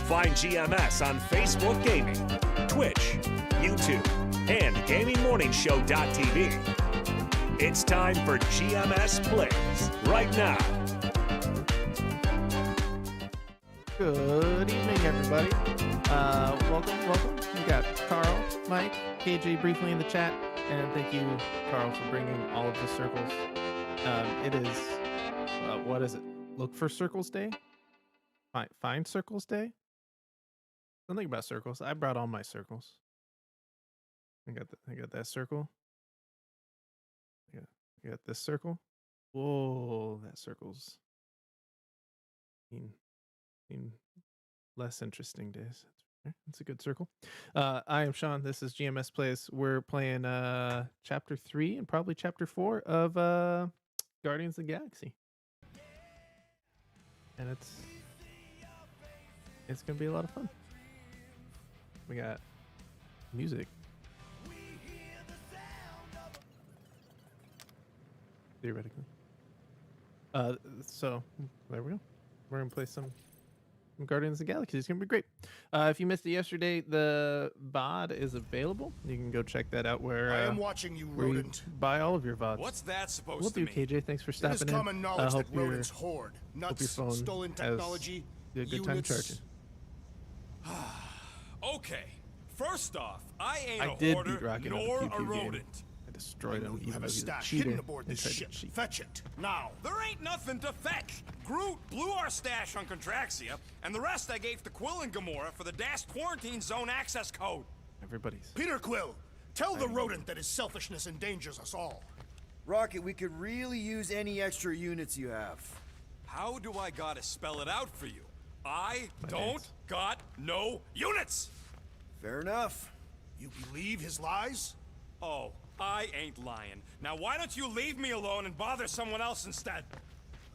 Find GMS on Facebook Gaming, Twitch, YouTube, and GamingMorningshow.tv. It's time for GMS Plays right now. Good evening, everybody. Welcome. We got Carl, Mike, KJ briefly in the chat, and thank you, Carl, for bringing all of the circles. It is, what is it? Look for Circles Day? Find Circles Day? Something about circles. I brought all my circles. I got that circle. I got this circle. Whoa, that circle's seen less interesting days. It's a good circle. I am Shawn. This is GMS Plays. We're playing chapter 3 and probably chapter 4 of Guardians of the Galaxy. And it's gonna be a lot of fun. We got music. Theoretically. So there we go. We're gonna play some Guardians of the Galaxy. It's gonna be great. If you missed it yesterday, the VOD is available. You can go check that out where I am watching you, rodent. You buy all of your VODs. What's that supposed to mean? KJ, thanks for stopping in. It is common knowledge that rodents hoard nuts, stolen technology, a good time charging. Okay, first off, I ain't a hoarder nor a rodent. I destroyed him. You have a stash hidden aboard this ship. Fetch it, now. There ain't nothing to fetch. Groot blew our stash on Contraxia, and the rest I gave to Quill and Gamora for the DAS quarantine zone access code. Everybody's. Peter Quill, tell the rodent that his selfishness endangers us all. Rocket, we could really use any extra units you have. How do I gotta spell it out for you? I don't got no units! Fair enough. You believe his lies? Oh, I ain't lying. Now why don't you leave me alone and bother someone else instead?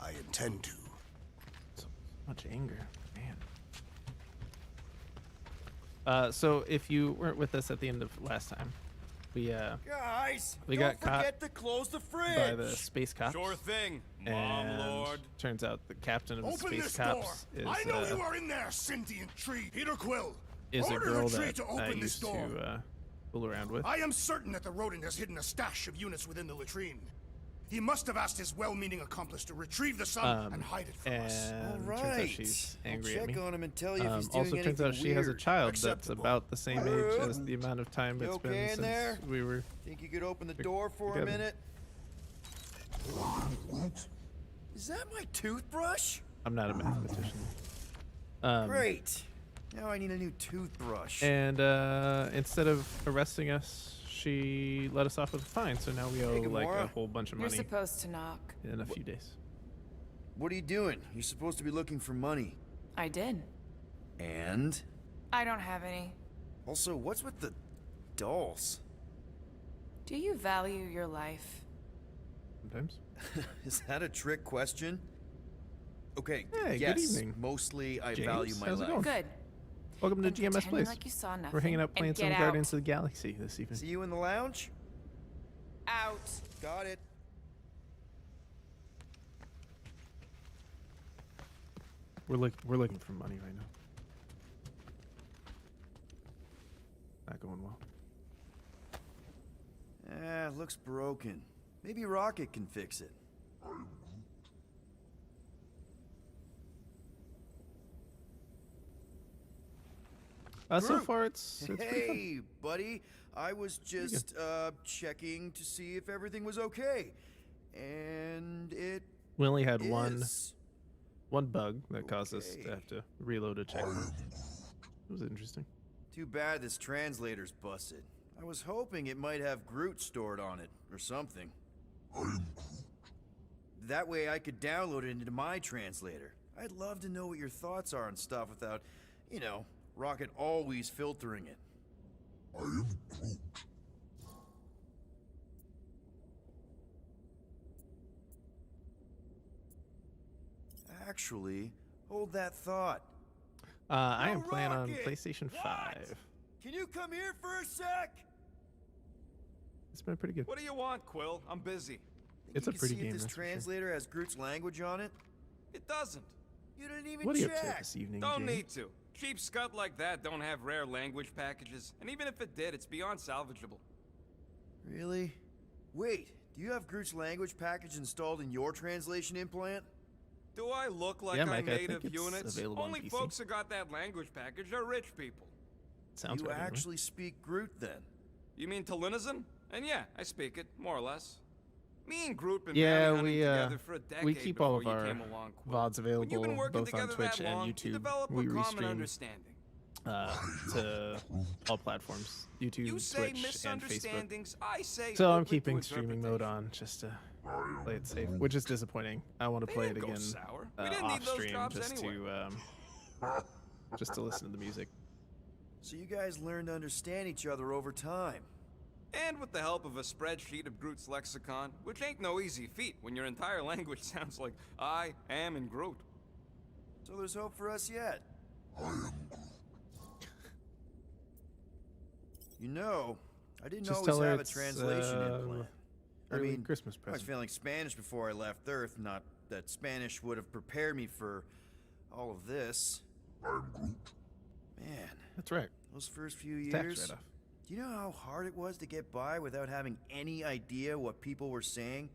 I intend to. So much anger, man. So if you weren't with us at the end of last time, Guys, We don't got caught forget to close the fridge. by the space cops. Sure thing, Mom and Lord. turns out the captain of the Open space this door. cops is I know you are in there, sentient tree. Peter Quill. a Order girl the tree that to I open this used door. to fool around with. I am certain that the rodent has hidden a stash of units within the latrine. He must have asked his well-meaning accomplice to retrieve the sum and hide it from us. All And right. turns out she's angry I'll at check me. on him and tell you if he's doing Also turns anything out she has a weird. child that's Acceptable. about the same age as the amount of time You it's okay been in since there? we were. Think you could open the door for together. a minute? Is that my toothbrush? I'm not a mathematician. Great. Now I need a new toothbrush. And instead of arresting us, she let us off with a fine. So now we owe like a Gamora. whole bunch of You're money supposed to knock. in a few days. What are you doing? You're supposed to be looking for money. I did. And? I don't have any. Also, what's with the dolls? Do you value your life? Sometimes. Is that a trick question? Okay, Hey, yes. good evening. Mostly I James, value my how's it life. going? Good. Welcome to Then GMS pretend Place. like you saw nothing We're hanging out and playing some get Guardians out. of the Galaxy this evening. See you in the lounge? Out. Got it. We're looking for money right now. Not going well. Looks broken. Maybe Rocket can fix it. So Groot. far it's pretty fun. Hey, buddy. I was just checking to see if everything was okay. And it We only had is. one bug that caused us Okay. to have to reload a checkpoint. It was interesting. Too bad this translator's busted. I was hoping it might have Groot stored on it, or something. That way I could download it into my translator. I'd love to know what your thoughts are on stuff without, you know, Rocket always filtering it. Actually, hold that thought. I am Yo, playing on Rocket! PlayStation What? 5. Can you come here for a sec? It's been pretty good. What do you want, Quill? I'm busy. Think It's you a can pretty see game, if this that's for sure. translator has Groot's language on it? It doesn't. You didn't even What are you up to check. this evening, Don't James? need to. Cheap scut like that don't have rare language packages, and even if it did, it's beyond salvageable. Really? Wait, do you have Groot's language package installed in your translation implant? Do I look like Yeah, I'm Mike, I made think of it's units? available on Only PC. folks who got that language package are rich people. Sounds you right. anyway. actually speak Groot then? You mean Talinisan? And yeah, I speak it, more or less. Me and Groot been Yeah, bounty hunting we together for a decade we keep all of before you our came along, Quill. VODs When you've available been working both on together Twitch that and long, you YouTube. develop We a common restream understanding. to all platforms, YouTube, You say Twitch, and Facebook. misunderstandings, I say So I'm open to keeping streaming mode interpretation. on just to play it safe, which is disappointing. I want to They play it didn't go again sour. We didn't off need those stream jobs just anyway. to just to listen to the music. So you guys learn to understand each other over time. And with the help of a spreadsheet of Groot's lexicon, which ain't no easy feat when your entire language sounds like I am in Groot. So there's hope for us yet. You know, I didn't Just always tell her have a it's, translation implant. I early mean, Christmas I was present. feeling Spanish before I left Earth, not that Spanish would have prepared me for all of this. Man, That's right. those first few Tax years. write-off. Do you know how hard it was to get by without having any idea what people were saying?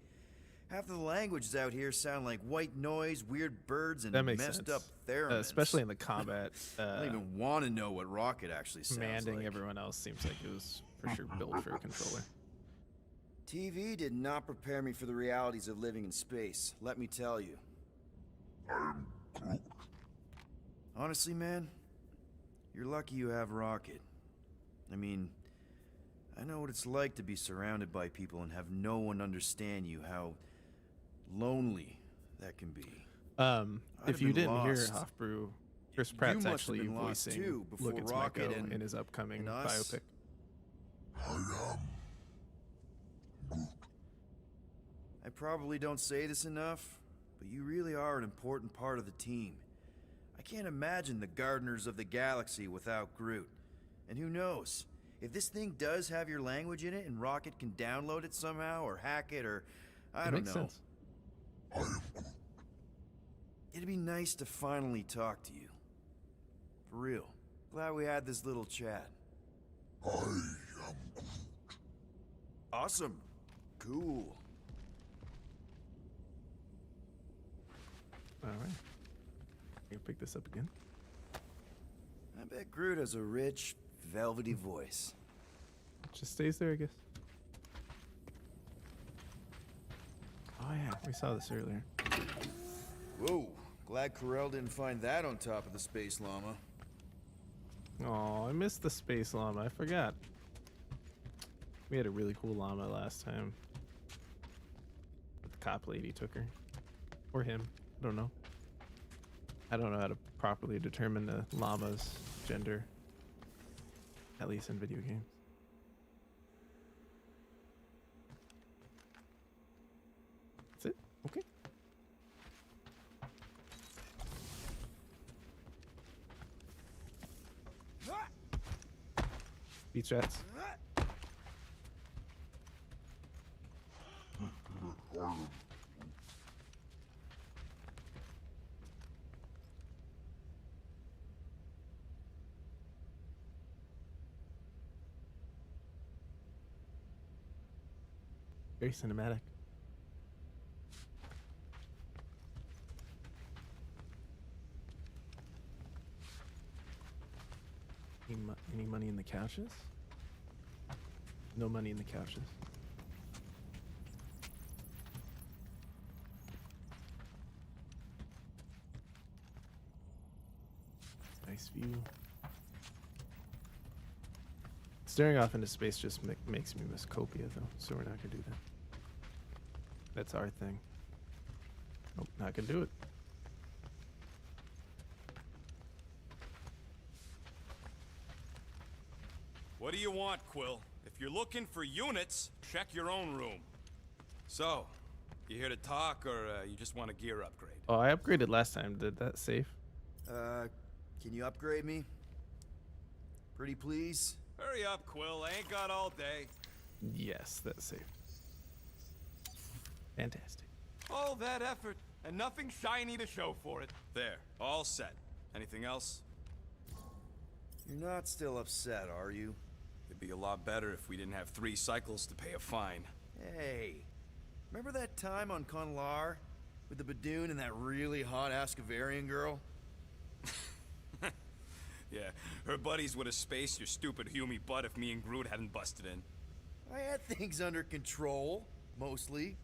Half of the languages out here sound like white noise, weird birds, and That makes messed sense. up theremins. Especially in the combat. I don't even want to know what Rocket actually sounds commanding like. everyone else seems like it was for sure built for a controller. TV did not prepare me for the realities of living in space, let me tell you. Honestly, man, you're lucky you have Rocket. I mean, I know what it's like to be surrounded by people and have no one understand you, how lonely that can be. If have you been didn't hear lost. Hofbrew, Chris You Pratt's must have actually been lost voicing too, before Look, It's Rocket Mako and- in his upcoming and us. biopic. I probably don't say this enough, but you really are an important part of the team. I can't imagine the Gardeners of the Galaxy without Groot. And who knows? if this thing does have your language in it and Rocket can download it somehow or hack it or I It don't makes know. sense. It'd be nice to finally talk to you. For real. Glad we had this little chat. Awesome. Cool. All right. You pick this up again. I bet Groot has a rich, velvety voice. It just stays there, I guess. Oh yeah, we saw this earlier. Whoa. Glad Corel didn't find that on top of the space llama. Oh, I missed the space llama. I forgot. We had a really cool llama last time. But the cop lady took her. Or him. I don't know. I don't know how to properly determine the llama's gender. At least in video games. That's it? Okay. Beach rats. Very cinematic. Any money in the couches? No money in the couches. Nice view. Staring off into space just makes me miss Copia, though, so we're not gonna do that. That's our thing. Nope, not gonna do it. What do you want, Quill? If you're looking for units, check your own room. So, you here to talk, or you just want a gear upgrade? Oh, I upgraded last time. Did that safe? Can you upgrade me? Pretty please? Hurry up, Quill. I ain't got all day. Yes, that's safe. Fantastic. All that effort, and nothing shiny to show for it. There, all set. Anything else? You're not still upset, are you? It'd be a lot better if we didn't have 3 cycles to pay a fine. Hey, remember that time on Conlar? With the Badoon and that really hot Ascavarian girl? Yeah, her buddies would have spaced your stupid Humy butt if me and Groot hadn't busted in. I had things under control, mostly.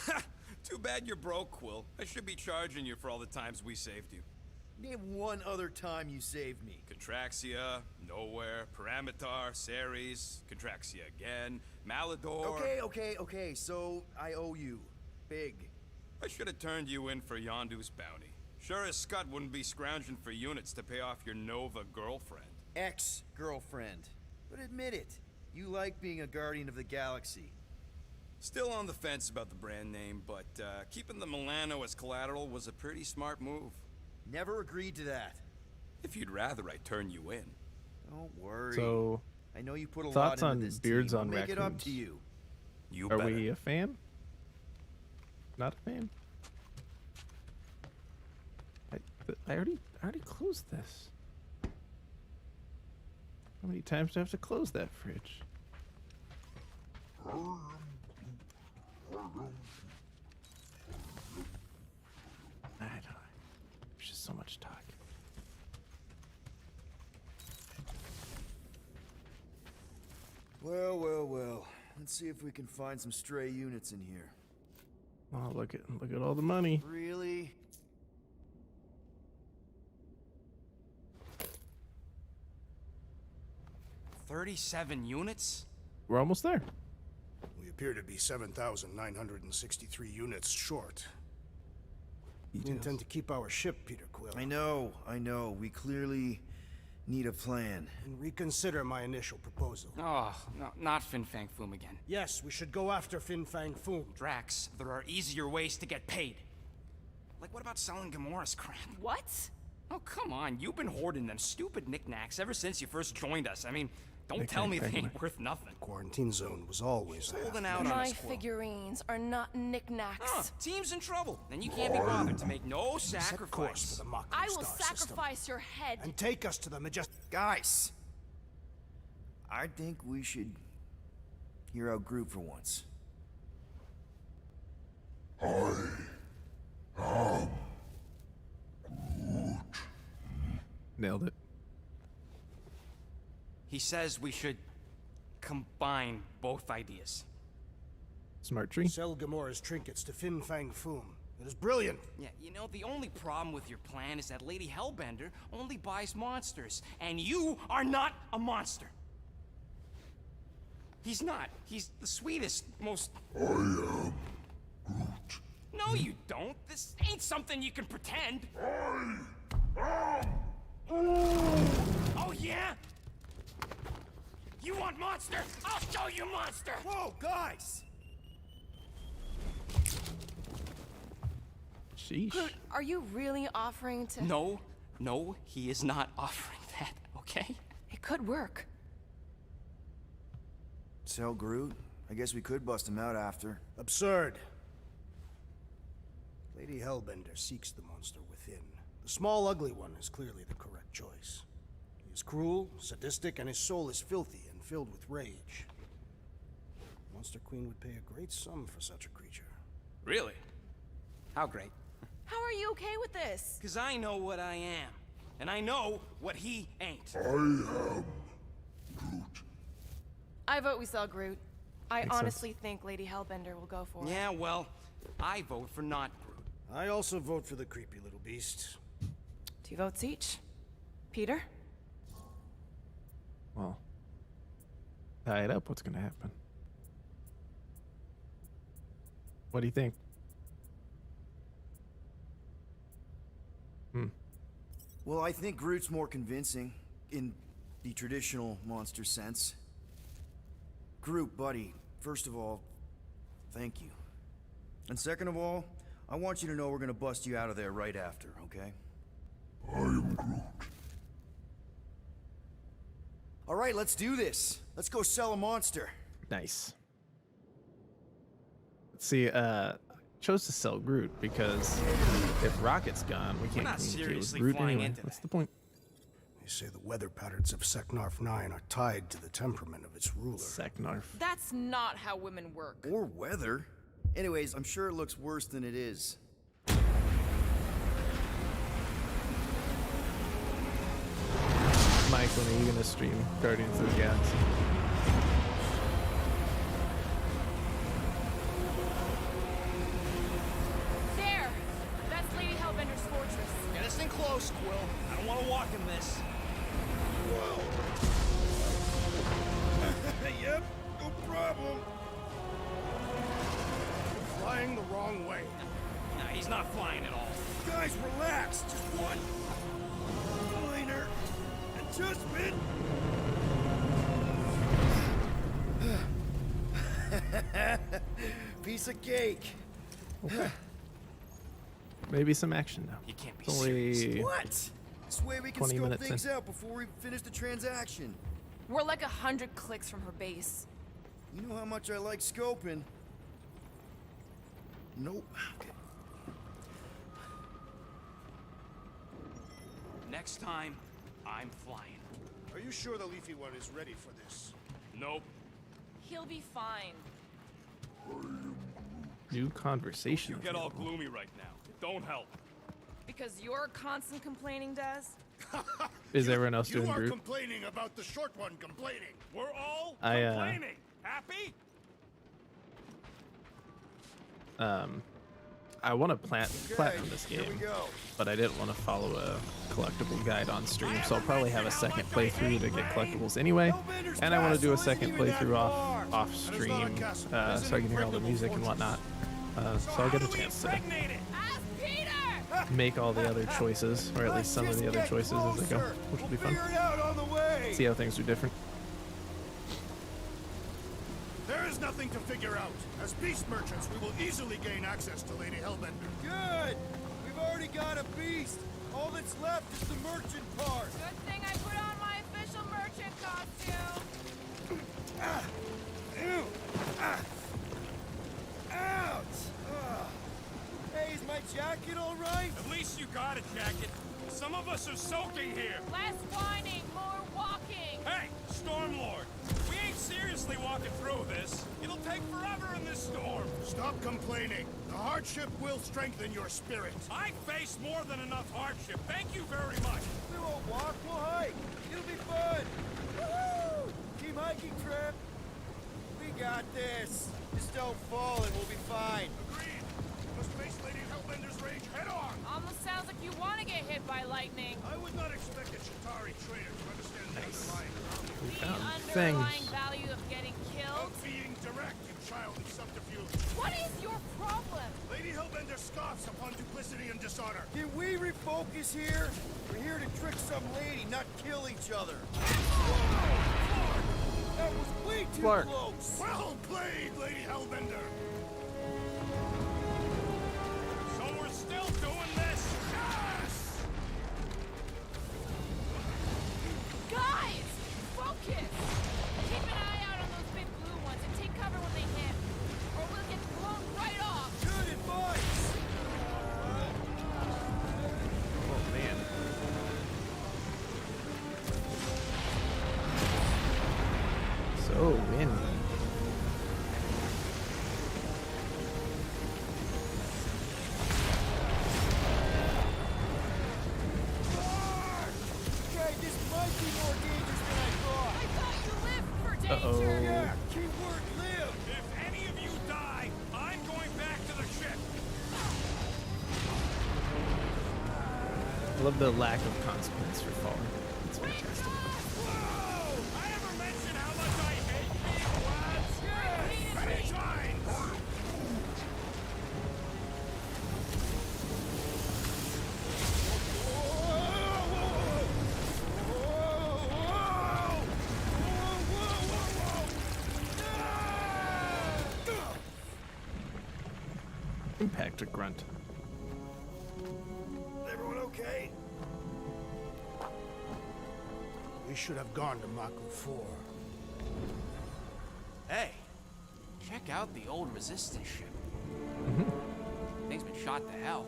Ha! Too bad you're broke, Quill. I should be charging you for all the times we saved you. Name one other time you saved me. Contraxia, Nowhere, Paramitar, Ceres, Contraxia again, Malador... Okay, so I owe you. Big. I should have turned you in for Yondu's bounty. Sure as Scott wouldn't be scrounging for units to pay off your Nova girlfriend. Ex-girlfriend. But admit it, you like being a Guardian of the Galaxy. Still on the fence about the brand name, but keeping the Milano as collateral was a pretty smart move. Never agreed to that. If you'd rather I turn you in. Don't worry. So, I know you put a lot thoughts into on this beards team. on I'll make it up raccoons? to you. You are better. we a fan? Not a fan? I already closed this. How many times do I have to close that fridge? I don't know. There's just so much talk. Well. Let's see if we can find some stray units in here. Oh, look at all the money. Really? $37 units? We're almost there. We appear to be 7,963 units short. We intend to keep our ship, Peter Quill. I know. We clearly need a plan. And reconsider my initial proposal. Oh, no, not Fin Fang Foom again. Yes, we should go after Fin Fang Foom. Drax, there are easier ways to get paid. Like, what about selling Gamora's crap? What? Oh, come on. You've been hoarding them stupid knickknacks ever since you first joined us. I mean, Don't They tell can't me they crack ain't worth nothing. Quarantine zone was always there. Holding out on My us, Quill. figurines are not knickknacks. Huh, team's in trouble, and you can't be bothered to make no Set course for sacrifice. the Mockery I will Star system, sacrifice your head. and take us to the majestic. Guys! I think we should hear out Groot for once. Nailed it. He says we should combine both ideas. Smart tree. Sell Gamora's trinkets to Fin Fang Foom. It is brilliant. Yeah, you know, the only problem with your plan is that Lady Hellbender only buys monsters, and you are not a monster. He's not. He's the sweetest, most... I am Groot. No, you don't. This ain't something you can pretend. Oh, yeah? You want monster? I'll show you monster! Whoa, guys! Sheesh. Groot, are you really offering to... No, he is not offering that, okay? It could work. Sell Groot? I guess we could bust him out after. Absurd. Lady Hellbender seeks the monster within. The small, ugly one is clearly the correct choice. He is cruel, sadistic, and his soul is filthy and filled with rage. Monster Queen would pay a great sum for such a creature. Really? How great? How are you okay with this? Because I know what I am. And I know what he ain't. I vote we sell Groot. I Makes sense. honestly think Lady Hellbender will go for it. Yeah, well, I vote for not Groot. I also vote for the creepy little beast. 2 votes each. Peter? Well, tie it up. What's gonna happen? What do you think? Well, I think Groot's more convincing, in the traditional monster sense. Groot, buddy, first of all, thank you. And second of all, I want you to know we're gonna bust you out of there right after, okay? I am Groot. Alright, let's do this. Let's go sell a monster. Nice. Let's see. Chose to sell Groot because if Rocket's gone, we can't not communicate with seriously Groot flying anyway. into What's that. the point? They say the weather patterns of Seknarf 9 are tied to the temperament of its ruler. Seknarf. That's not how women work. Or weather. Anyways, I'm sure it looks worse than it is. Mike, when are you gonna stream Guardians of the Galaxy? There! That's Lady Hellbender's fortress. Get us in close, Quill. I don't want to walk in this. Yep, no problem. Flying the wrong way. Nah, he's not flying at all. Guys, relax. Just one minor adjustment. Piece of cake. Maybe some action now. You can't be It's only serious. What? This way we can 20 scope minutes things in. out before we finish the transaction. We're like 100 clicks from her base. You know how much I like scoping. Nope. Okay. Next time, I'm flying. Are you sure the Leafy One is ready for this? Nope. He'll be fine. new conversation. You get all available. gloomy right now. It don't help. Because you're constant complaining, Daz? Is everyone else You doing are group? complaining about the short one complaining. We're all I, complaining. Happy? I want to platinum this Here game, we go. but I didn't want to follow a collectible guide on stream, so I'll probably have a second playthrough to get collectibles anyway, and I want to do a second playthrough off stream so I can hear all the music and whatnot. So I'll get a chance to Ask Peter! make all the other choices, or at least some of the other choices as I go, which will be fun. Figure it out on the way. See how things are different. There is nothing to figure out. As beast merchants, we will easily gain access to Lady Hellbender. Good. We've already got a beast. All that's left is the merchant part. Good thing I put on my official merchant costume. Ouch! Hey, is my jacket all right? At least you got a jacket. Some of us are soaking here. Less whining, more walking. Hey, Stormlord, we ain't seriously walking through this. It'll take forever in this storm. Stop complaining. The hardship will strengthen your spirit. I faced more than enough hardship. Thank you very much. We won't walk, we'll hike. It'll be fun. Woohoo! Team hiking trip. We got this. Just don't fall and we'll be fine. Agreed. We must face Lady Hellbender's rage head on. Almost sounds like you want to get hit by lightning. I would not expect a Chitauri traitor to understand the underlying We The found underlying things. value of getting killed. of being direct, you child of subterfuge. What is your problem? Lady Hellbender scoffs upon duplicity and dishonor. Can we refocus here? We're here to trick some lady, not kill each other. That was way too Clark. close. Well played, Lady Hellbender. So we're still doing this? Yes! Guys, focus. Keep an eye out on those big blue ones and take cover when they hit, or we'll get blown right off. Good advice. Oh man. So windy. Okay, this might be more dangerous than I thought. I thought you lived for danger. Uh-oh. Yeah, keyword live. If any of you die, I'm going back to the ship. I love the lack of consequence for falling. It's fantastic. Whoa! I ever mention how much I hate being lads? Anytime! Impact a grunt. Everyone okay? We should have gone to Maku 4. Hey, check out the old resistance ship. Thing's been shot to hell.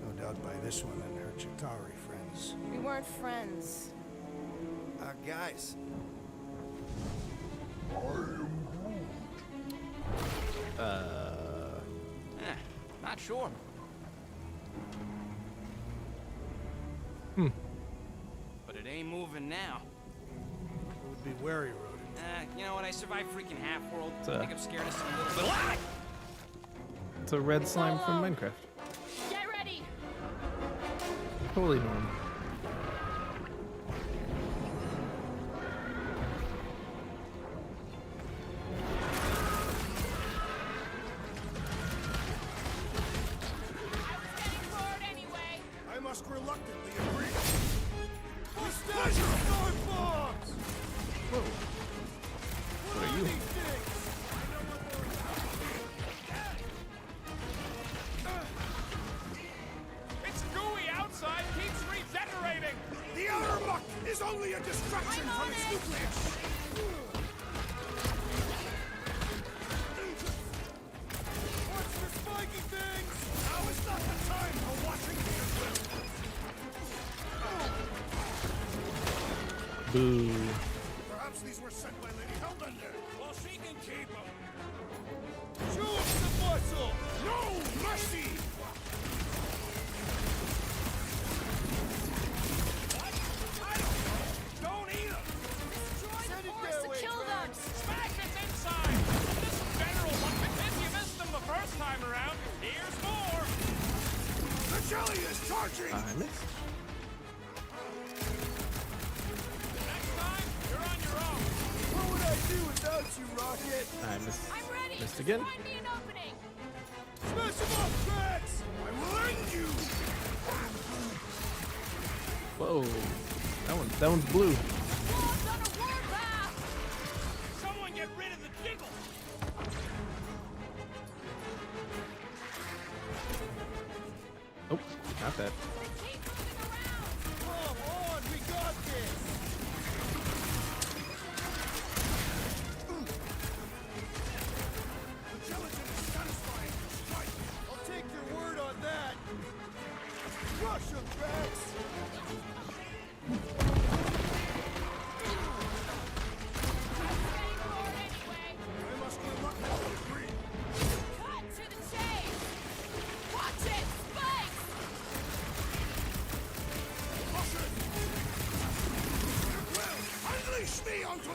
No doubt by this one and her Chitauri friends. We weren't friends. Guys. Not sure. But it ain't moving now. Would be wary, Rodent. You know what? I survived freaking Half-World. It's, I think I'm scared of some little bit. Ah! It's a red slime from Minecraft. Get ready. Totally normal. I was getting bored anyway. I must reluctantly agree. Pleasure! Storm bombs! Whoa. What are you? These things? It's gooey outside, keeps regenerating! The outer muck is only a distraction I'm from on its it. nucleus. What's the spiky things? Now is not the time for watching the will. Boo. Perhaps these were sent by Lady Hellbender. Well, she can keep them. Show 'em some muscle! No mercy! What? I don't know. Don't eat them. Destroy Send the it force their to way, kill them. Smash its inside. This general if you missed them the first time around, here's more. The jelly is charging! I missed. Next time, you're on your own. What would I do without you, Rocket? I missed. I'm ready. Missed again. Find me an opening. Smash them up, Drax! I will end you! Whoa. That one's blue. Wolves on a warpath. Someone get rid of the jiggle. Oh, not that. They keep moving around. Come on, we got this!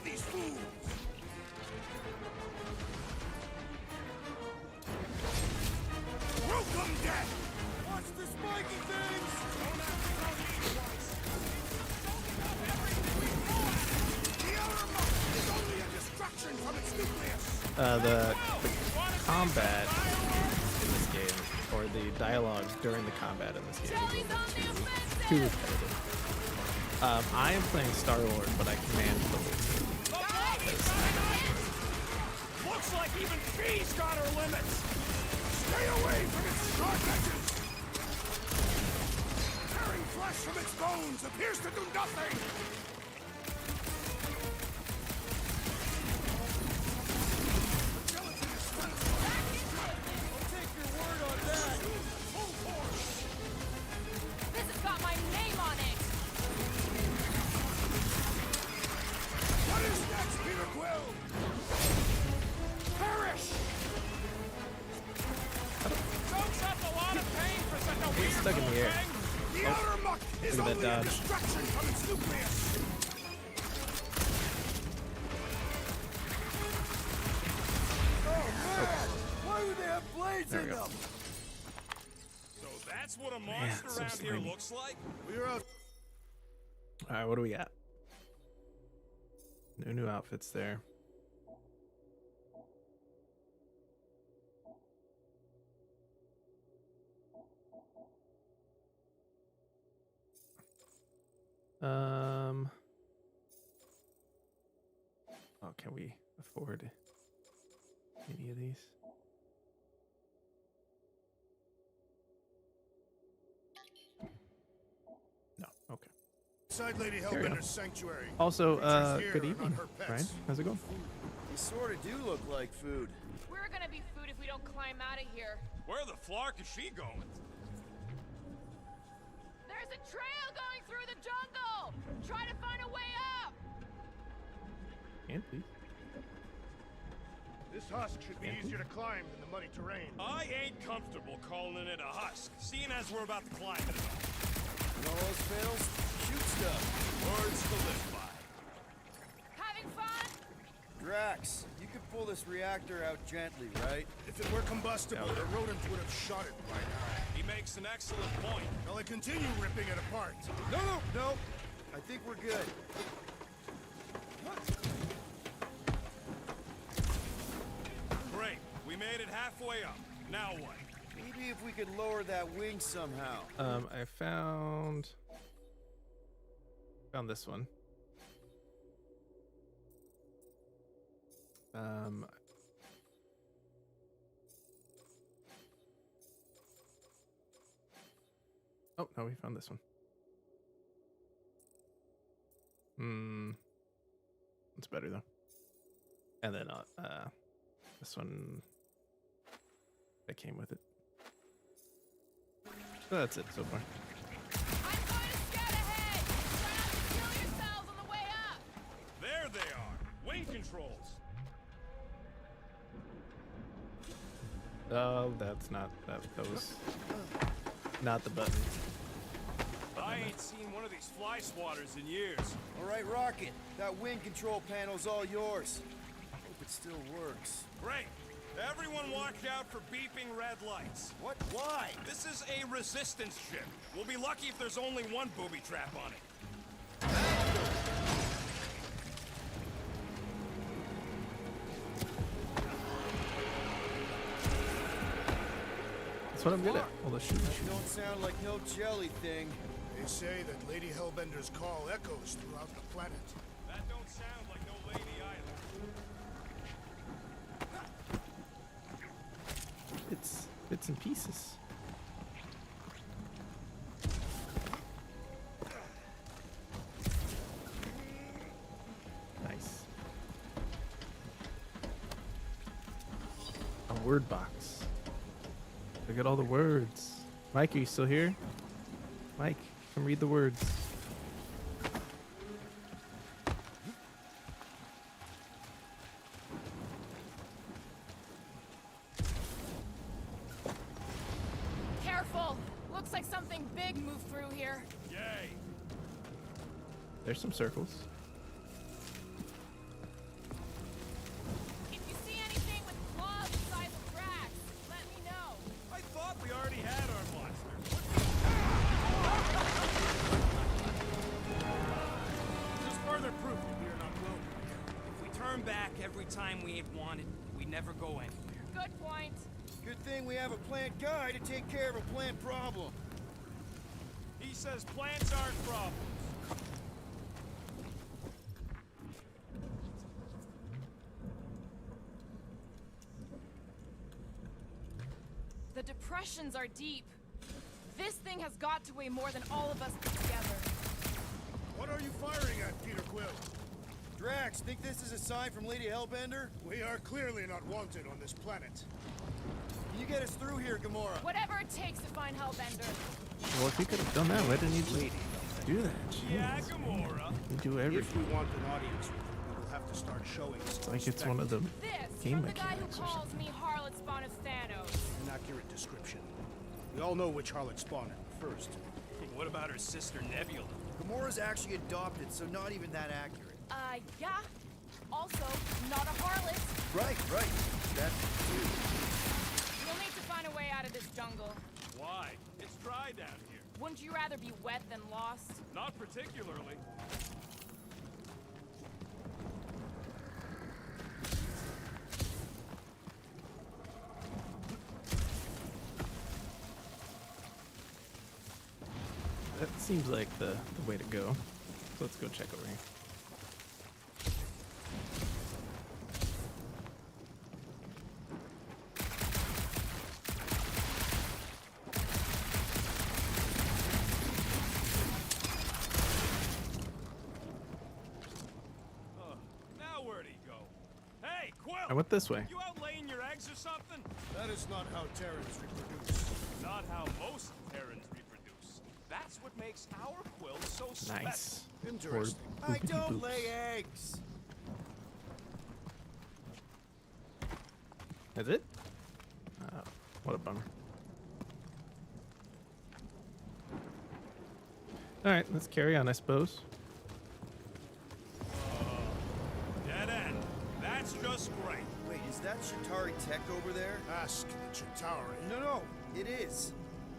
these fools! Welcome, death! Watch the spiky things! Don't have to throw me twice! The outer moat is only a distraction from its nucleus! The combat in this game, or the dialogue during the combat in this game, Jelly's on the offensive! too repetitive. I am playing Star-Lord, but I command the Looks like even she's got her limits. Stay away from its sharp edges! Tearing flesh from its bones appears to do nothing! The gelatin is satisfied. I'll take your word on that. Full force! This has got my name on it! What is next, Peter Quill? Perish! Soaks up a lot of pain for such a weird stuck in the air. thing. The outer muck is look at only that a dodge. distraction from its nucleus! Oh man! Why would they have blades There in we go. them? So that's what a monster so around here slimy. looks like? We're out. All right, what do we got? No new outfits there. Oh, can we afford any of these? No. Okay. Inside Lady we go. Hellbender's sanctuary. Also, Creatures here good are evening, not her pets. Ryan. How's it going? You sort of do look like food. We're gonna be food if we don't climb out of here. Where the flark is she going? There's a trail going through the jungle! Try to find a way up! And please. This husk should be easier to climb than the muddy terrain. I ain't comfortable calling it a husk, seeing as we're about to climb it. And all else fails, shoot stuff. Words to live by. Having fun? Drax, you could pull this reactor out gently, right? If it were combustible, the rodents would have shot it by now. He makes an excellent point. Shall I continue ripping it apart? No. I think we're good. Great, we made it halfway up. Now what? Maybe if we could lower that wing somehow. I found this one. Oh no, we found this one. It's better though. And then this one that came with it. So that's it so far. I'm going to scout ahead! Try not to kill yourselves on the way up! There they are. Wing controls. Oh, that's not that was not the button. I ain't seen one of these fly swatters in years. All right, Rocket. That wing control panel's all yours. Hope it still works. Great. Everyone watch out for beeping red lights. What? Why? This is a resistance ship. We'll be lucky if there's only one booby trap on it. That's what I'm good at. All the shooting. You don't sound like no jelly thing. They say that Lady Hellbender's call echoes throughout the planet. That don't sound like no lady either. It's bits and pieces. Nice. A word box. Look at all the words. Mike, are you still here? Mike, come read the words. Careful! Looks like something big moved through here. Yay. There's some circles. every time we ain't wanted, we never go anywhere. Good point. Good thing we have a plant guy to take care of a plant problem. He says plants aren't problems. The depressions are deep. This thing has got to weigh more than all of us put together. What are you firing at, Peter Quill? Drax, think this is a sign from Lady Hellbender? We are clearly not wanted on this planet. Can you get us through here, Gamora? Whatever it takes to find Hellbender. Well, if he could have done that, why didn't he just do that? Yeah, Jeez. Gamora. You do If everything. we want an audience, we will have to start showing some Like it's one of the This game from the guy who mechanics or calls something. me Harlot Spawn of Thanos. an accurate description. We all know which harlot spawned him first. What about her sister Nebula? Gamora's actually adopted, so not even that accurate. Yeah. Also, not a harlot. Right. That's true. You'll need to find a way out of this jungle. Why? It's dry down here. Wouldn't you rather be wet than lost? Not particularly. That seems like the way to go. So let's go check over here. Now where'd he go? Hey, Quill! I went this way. You out laying your eggs or something? That is not how Terrans reproduce. Not how most Terrans reproduce. That's what makes our Quill so special. Nice. Interesting. Or I don't boopity lay boops. eggs. Is it? Oh, what a bummer. Alright, let's carry on, I suppose. Dead end. That's just great. Wait, is that Chitauri tech over there? Ask the Chitauri. No, it is.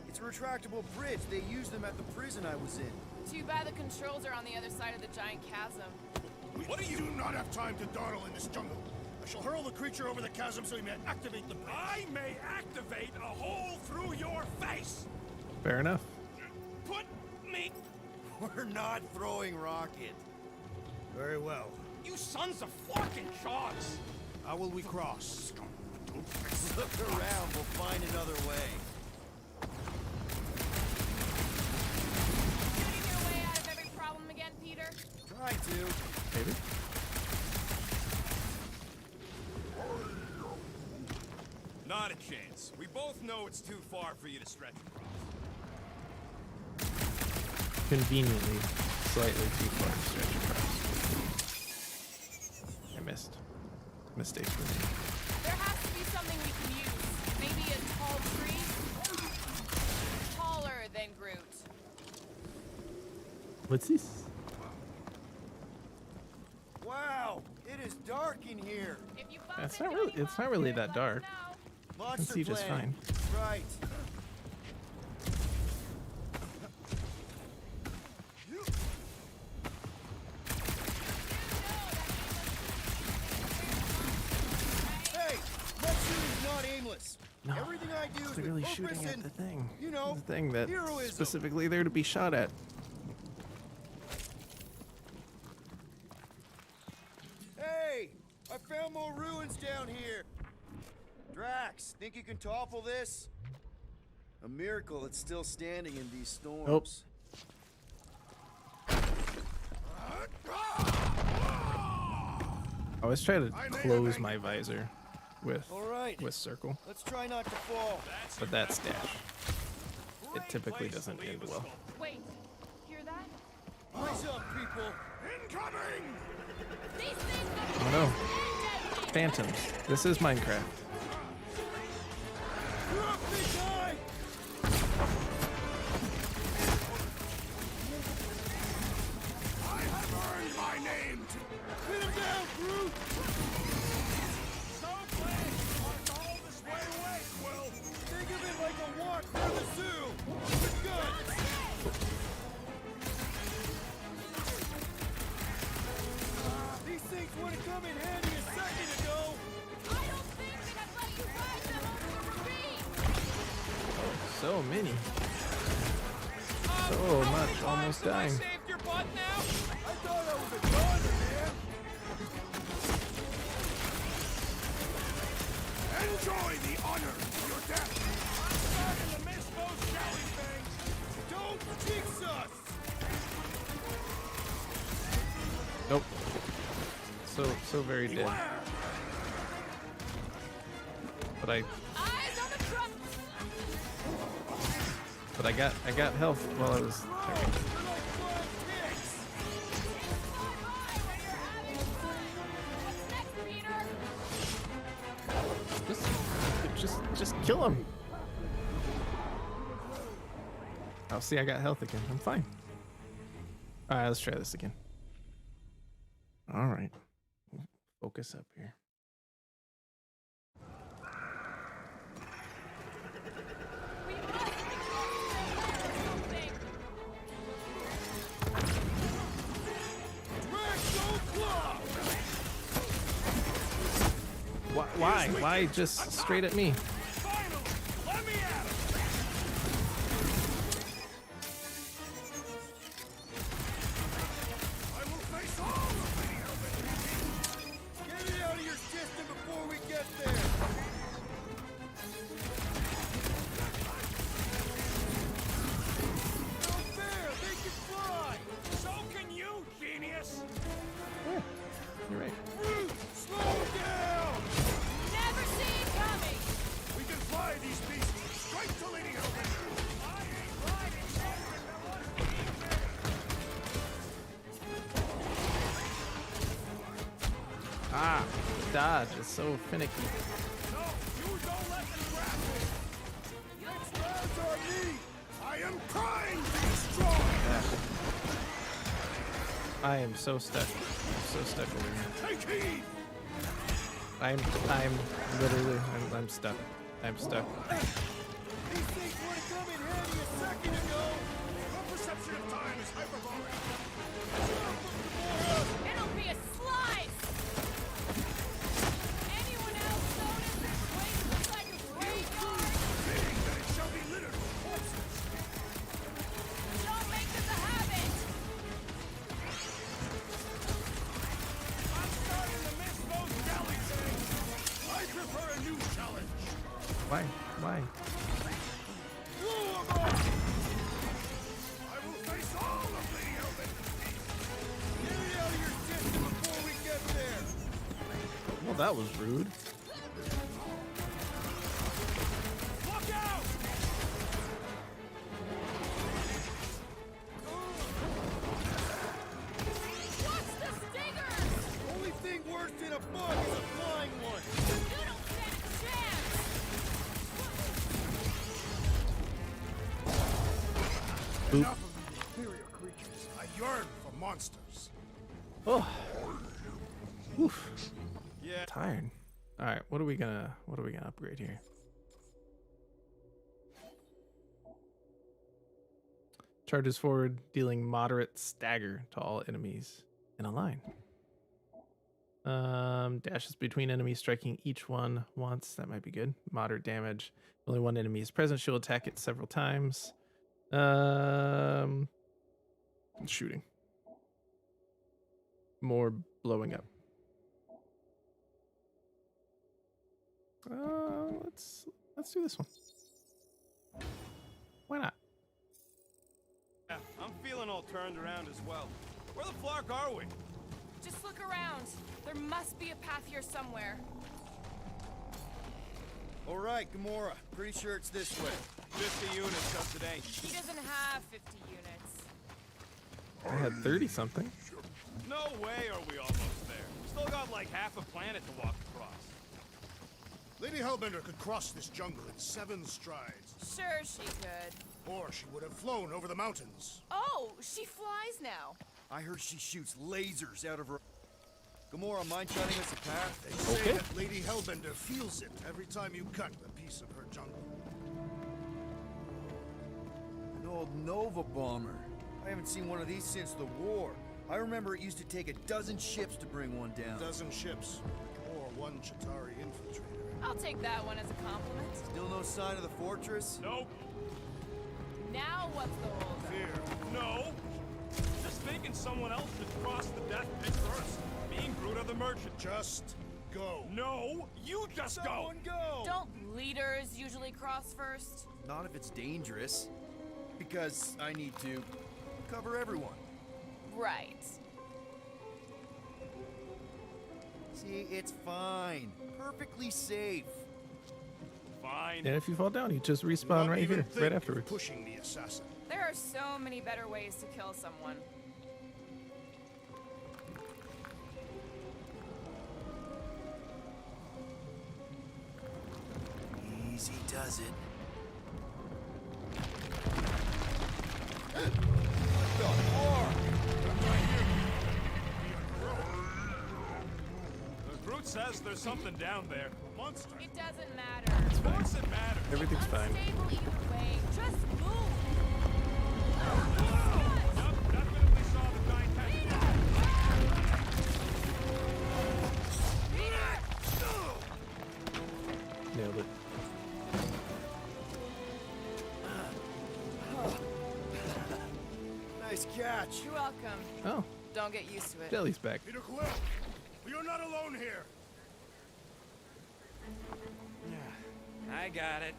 It's a retractable bridge. They used them at the prison I was in. Too bad the controls are on the other side of the giant chasm. What do you do not have time to dawdle in this jungle? I shall hurl the creature over the chasm so he may activate the bridge. I may activate a hole through your face. Fair enough. Put me. We're not throwing rocket. Very well. You sons of fucking sharks! How will we cross? Look around, we'll find another way. Shooting your way out of every problem again, Peter? Try to. Maybe. Not a chance. We both know it's too far for you to stretch across. Conveniently, slightly too far to stretch across. I missed. Mistake for me. There has to be something we can use. Maybe a tall tree? Taller than Groot. What's this? Wow, it is dark in here. If you bump It's into not really. anyone, It's not really that let us dark. know. Monster see just planet. Right. Hey, my shooting's not aimless. No, Everything I do is clearly with shooting purpose at and, the thing. you know, the thing that's heroism. specifically there to be shot at. Hey, I found more ruins down here. Drax, think you can topple this? A miracle it's still standing in these storms. I always try to close my visor with All right. circle, Let's try not to fall. but that stash it Great typically place to doesn't leave end a well. skull. Wait, hear that? Eyes up, people. Incoming! These things look Oh no, deadly. phantoms! This is Minecraft. You're up, big guy! I have earned my name! Pin him down, Groot! So please, walk all this way away, Quill. Think of it like a walk through the zoo! With guns! These things would have come in handy a second ago! so many. So much, almost Have I dying. saved your butt now? I thought I was a goner, man. Enjoy the honor of your death. I'm starting to miss those jelly things. Don't jinx us! Nope. So very dead. But Eyes on the truck! I got health while I was. Okay. What's next, Peter? Just kill him. Oh, see, I got health again. I'm fine. All right, let's try this again. All right, focus up here. We must be close to something. Why? Why just straight at me? Finally! Let me at him! I will face all of the Elven. Get it out of your system before we get there! No fair! They can fly! So can you, genius! Yeah, you're right. Brute! Slow down! Never see it coming. We can fly these beasts straight to Lady Elven. I ain't riding nothing that wasn't easy. Ah, dodge is so finicky. No, you don't let them grab me. Hands on me! I am trying to be strong. I am so stuck. So stuck over here. Take heed. I'm literally I'm stuck. I'm stuck. These things would have come in handy a second ago! Your perception of time is hyperbolic. It'll be a slice. Anyone else notice this place looks like a graveyard? Seeing that it shall be littered with corpses. Don't make this a habit. I'm starting to miss those jelly things. I prefer a new challenge. Why? Why? Blow 'em up. I will face all of Lady Elven. Get it out of your system before we get there! Well, that was rude. Look out! Watch the stingers. Only thing worse than a bug is a flying one! You don't stand a chance. Enough of these inferior creatures. I yearn for monsters. Oh. Oof. Yeah. Tired. All right, what are we gonna upgrade here? Charges forward, dealing moderate stagger to all enemies in a line. Dashes between enemies, striking each one once. That might be good. Moderate damage. Only one enemy is present. She'll attack it several times. Shooting. More blowing up. Let's do this one. Why not? Yeah, I'm feeling all turned around as well. Where the flark are we? Just look around. There must be a path here somewhere. Alright, Gamora. Pretty sure it's this way. 50 units up today. He doesn't have 50 units. I had 30 something. No way are we almost there. We still got like half a planet to walk across. Lady Hellbender could cross this jungle in 7 strides, Sure she could. or she would have flown over the mountains. Oh, she flies now. I heard she shoots lasers out of her... Gamora, mind showing us a path? They say Okay. that Lady Hellbender feels it every time you cut a piece of her jungle. An old Nova bomber. I haven't seen one of these since the war. I remember it used to take a dozen ships to bring one down. 12 ships, or 1 Chitauri infiltrator. I'll take that one as a compliment. Still no sign of the fortress? Nope. Now what's the holdup? Fear. No. Just thinking someone else should cross the death pit first. Being Groot or the merchant. Just go. No, you just Someone go! Don't leaders usually cross first? Not if it's dangerous. Because I need to cover everyone. Right. See, it's fine. Perfectly safe. Fine. And if you fall down, you just respawn Not right even here, think right of afterwards. pushing the assassin. There are so many better ways to kill someone. Easy does it. Groot says there's something down there. Monster. It doesn't matter. Of course it matters. Everything's It's fine. unstable either way. Just move. Yep, definitely saw the giant tentacle. Nailed it. Nice catch. You're welcome. Oh, Don't get used to it. Jelly's back. Peter Quill, we are not alone here. I got it.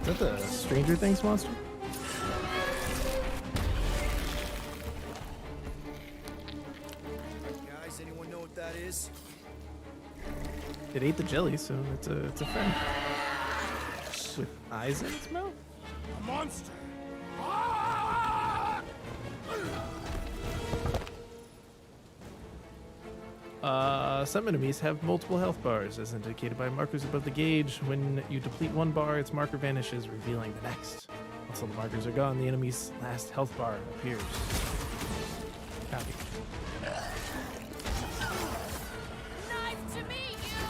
Is that the Stranger Things monster? Guys, anyone know what that is? It ate the jelly, so it's a friend. With eyes in its mouth? A monster. Some enemies have multiple health bars, as indicated by markers above the gauge. When you deplete one bar, its marker vanishes, revealing the next. Once all the markers are gone, the enemy's last health bar appears. Copy. Nice to meet you.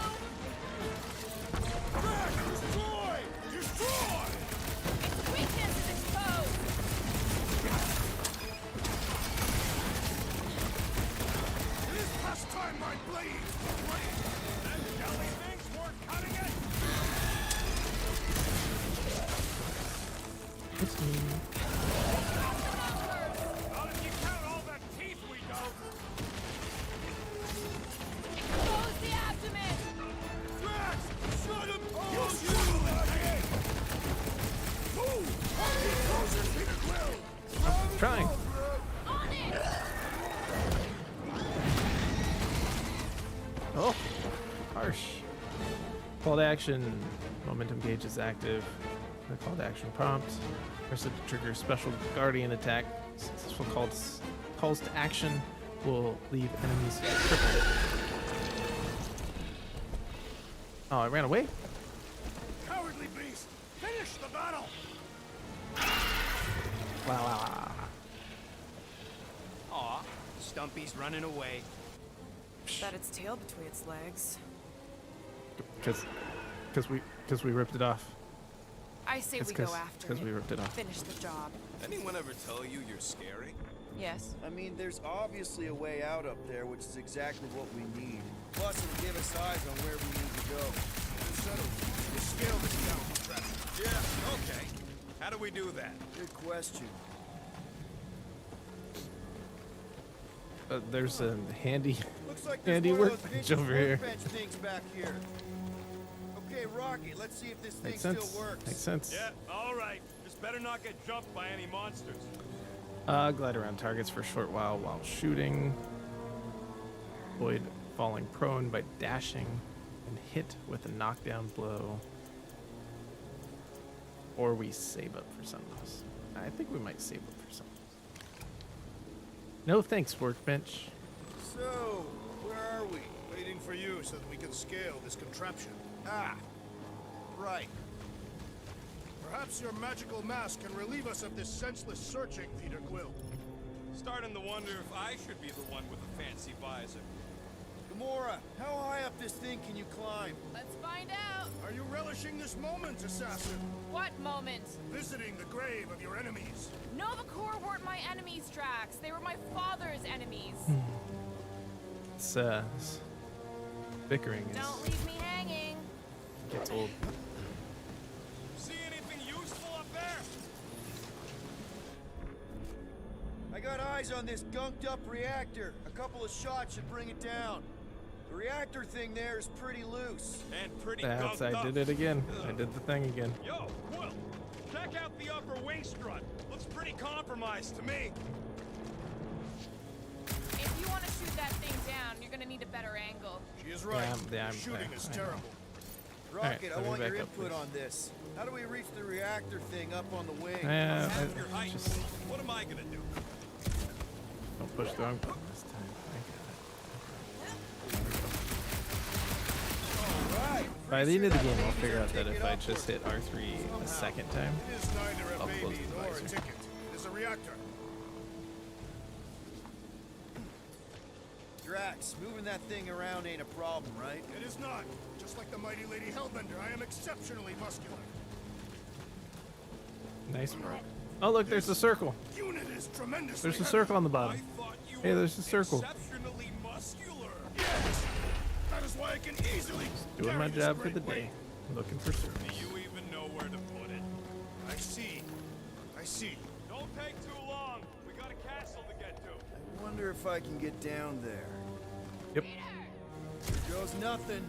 Destroy! Destroy! Its weakness is exposed. It is past time, my blade. Them jelly things weren't cutting it. It's me. Not if you count all the teeth we don't. Expose the abdomen. Drax! Shut him! You shoot again! Move! Get closer, Peter Quill! Trying. On it. Oh, harsh. Call to action. Momentum gauge is active. The call to action prompt. Press it to trigger special guardian attack. Successful calls to action will leave enemies crippled. Oh, I ran away? Cowardly beast! Finish the battle! Wow. Aw, Stumpy's running away. Bet its tail between its legs. Because we ripped it off. I say It's we go after because it. we ripped it off. Finish the job. Anyone ever tell you you're scary? Yes. I mean, there's obviously a way out up there, which is exactly what we need. Plus, it'll give us eyes on where we need to go. Settle. You scale this down, contraption. Yeah, okay. How do we do that? Good question. There's a handy Looks like there's handy one of those workbench vintage over here. workbench things back here. Okay, Rocky, let's see if this thing Makes sense. still works. Makes sense. Yeah, all right. Just better not get jumped by any monsters. Glide around targets for a short while shooting. Avoid falling prone by dashing and hit with a knockdown blow. Or we save up for some of those. I think we might save up for some of those. No thanks, workbench. So, where are we? Waiting for you so that we can scale this contraption. Ah, right. Perhaps your magical mask can relieve us of this senseless searching, Peter Quill. Starting to wonder if I should be the one with the fancy visor. Come Gamora, how high up this thing can you climb? Let's find out. Are you relishing this moment, assassin? What moment? Visiting the grave of your enemies. Nova Corps weren't my enemies, Drax. They were my father's enemies. This bickering Don't leave me hanging. gets old. See anything useful up there? I got eyes on this gunked up reactor. A couple of shots should bring it down. The reactor thing there is pretty loose. And pretty That's, gunked I up. did it again. I did the thing again. Yo, Quill, check out the upper wing strut. Looks pretty compromised to me. If you want to shoot that thing down, you're gonna need a better angle. She is right. Yeah, The shooting is I know. terrible. Rocket, let I me want back your up, input please. on this. How do we reach the reactor thing up on the wing? Half your height. Just What am I gonna do? don't push the wrong button this time. Alright. By the end of the game, I'll figure out that if I just hit R3 a second time, It is neither a I'll close baby the nor a visor. ticket. It is a reactor. Drax, moving that thing around ain't a problem, right? It is not. Just like the mighty Lady Hellbender, I am exceptionally muscular. nice work. Oh look, there's the circle. Unit is tremendously There's a heavy. circle on the I bottom. thought you Hey, were there's the circle. exceptionally muscular. Yes! That is why I can easily Doing carry my this job for great the weight. day. Looking for Do circles. you even know where to put it? I see. I see. Don't take too long. We got a castle to get to. I wonder if I can get down there. Yep. Here goes nothing.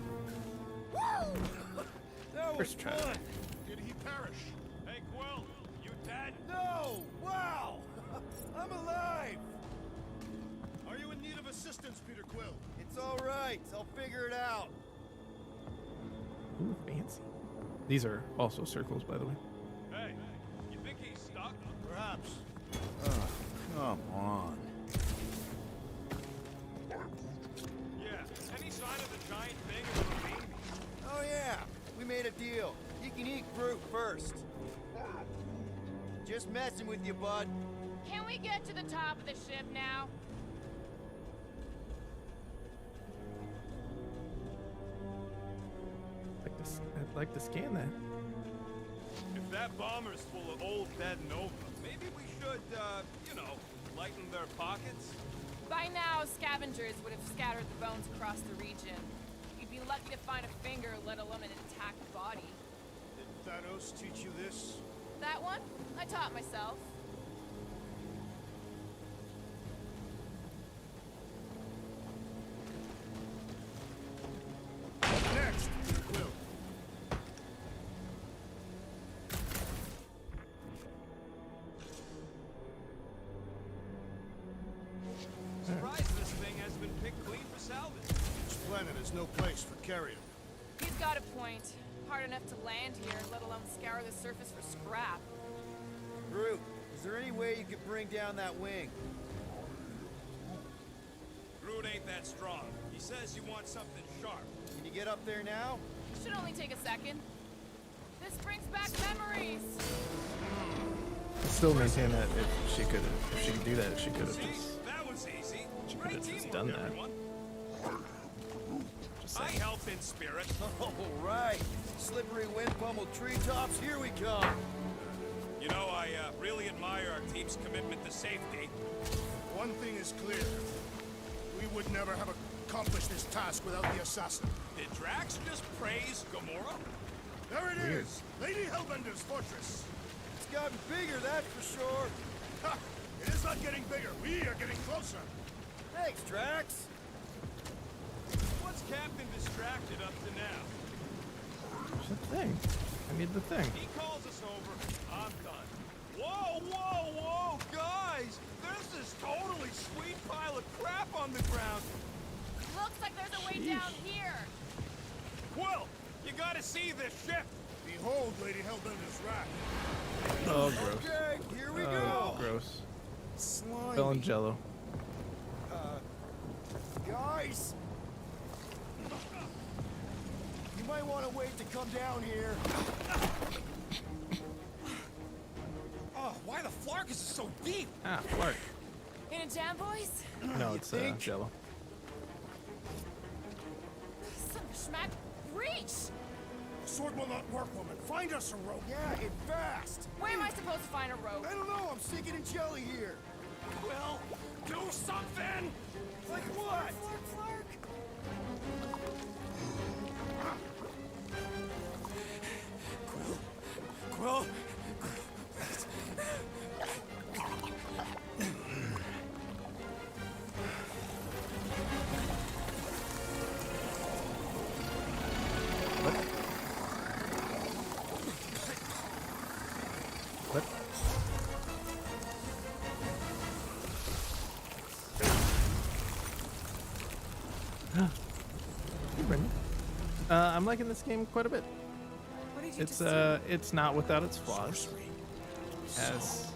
That was First try. fun. Did he perish? Hey, Quill, you dead? No! Wow! I'm alive! Are you in need of assistance, Peter Quill? It's alright. I'll figure it out. Ooh, fancy. These are also circles, by the way. Hey, you think he's stuck? Perhaps. Oh, come on. Yeah. Any sign of the giant thing in the ravine? Oh yeah, we made a deal. You can eat Groot first. Just messing with you, bud. Can we get to the top of the ship now? I'd like to scan that. If that bomber's full of old dead Nova, maybe we should, you know, lighten their pockets? By now, scavengers would have scattered the bones across the region. You'd be lucky to find a finger, let alone an intact body. Did Thanos teach you this? That one, I taught myself. Next, Peter Quill. Surprised this thing has been picked clean for salvage. This planet is no place for carrion. He's got a point. Hard enough to land here, let alone scour the surface for scrap. Groot, is there any way you could bring down that wing? Groot ain't that strong. He says you want something sharp. Can you get up there now? Should only take a second. This brings back memories. I still maintain that if she could do that, she could have See, just that was easy. She Great could've just teamwork, done that. everyone. just I saying. help in spirit. All right. Slippery wind-pummeled treetops, here we come. You know, I really admire our team's commitment to safety. One thing is clear. We would never have accomplished this task without the assassin. Did Drax just praise Gamora? There it is, Lady Hellbender's fortress. It's gotten bigger, that's for sure. Ha! It is not getting bigger. We are getting closer. Thanks, Drax. What's Captain distracted up to now? There's the thing. I need the thing. He calls us over. I'm done. Whoa, whoa, whoa, guys! There's this totally sweet pile of crap on the ground. Looks like there's a way Sheesh. down here. Quill, you gotta see this ship. Behold, Lady Hellbender's rack. Oh, gross. Okay, here we Oh, go. gross. Slimy. Fell in jello. Guys! You might want to wait to come down here. Oh, why the Flarkus is so deep? Ah, Flark. In a jam, boys? No, it's think? jello. Schmack, reach! Sword will not work, woman. Find us a rope. Yeah, and fast! Where am I supposed to find a rope? I don't know, I'm sinking in jelly here. Quill, do something! Like what? Quill? What? Hey, Brendan. I'm liking this game quite a bit. What did you just do? It's not without its flaws. Has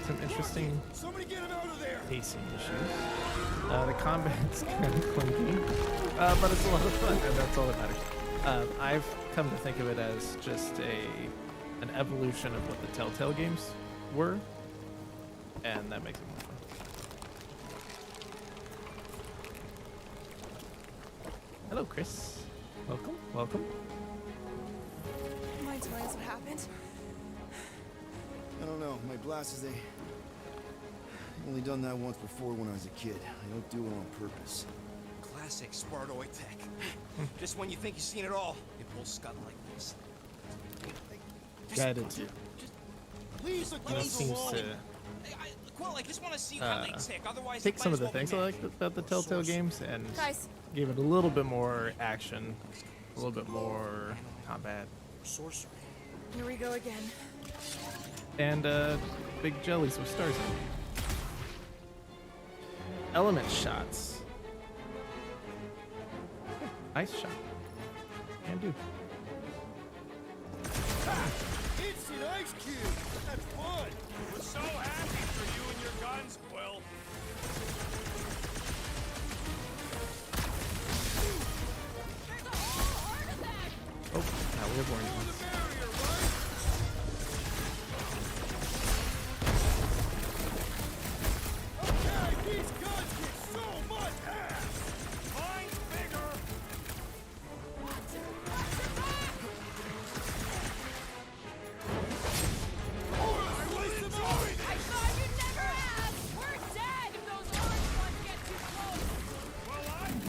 some interesting Somebody get him out of there! pacing issues. The combat's kind of clunky, but it's a lot of fun, and that's all that matters. I've come to think of it as just an evolution of what the Telltale games were, and that makes it more fun. Hello, Chris. Welcome, welcome. Mind telling us what happened? I don't know. My glasses, I've only done that once before when I was a kid. I don't do it on purpose. Classic Spartoid tech. Just when you think you've seen it all, it pulls scud like this. Guided to. Please, You know, seems to Quill, I just want to see how they tick. Otherwise, take it some might of the as well be things I magic. like about the Telltale games and Guys, give it a little bit more action, a little bit more combat, Sorcery. here we go again. and big jellies with stars in them. Element shots. Ice shot. Can do. Instant ice cube! That's fun! We're so happy for you and your guns, Quill. There's a whole artifact! Oh, now we have warning ones. Okay, these guns kick so much ass! Mine's bigger. Watch your back! I thought you'd never ask! We're dead if those orange ones get too close! Well,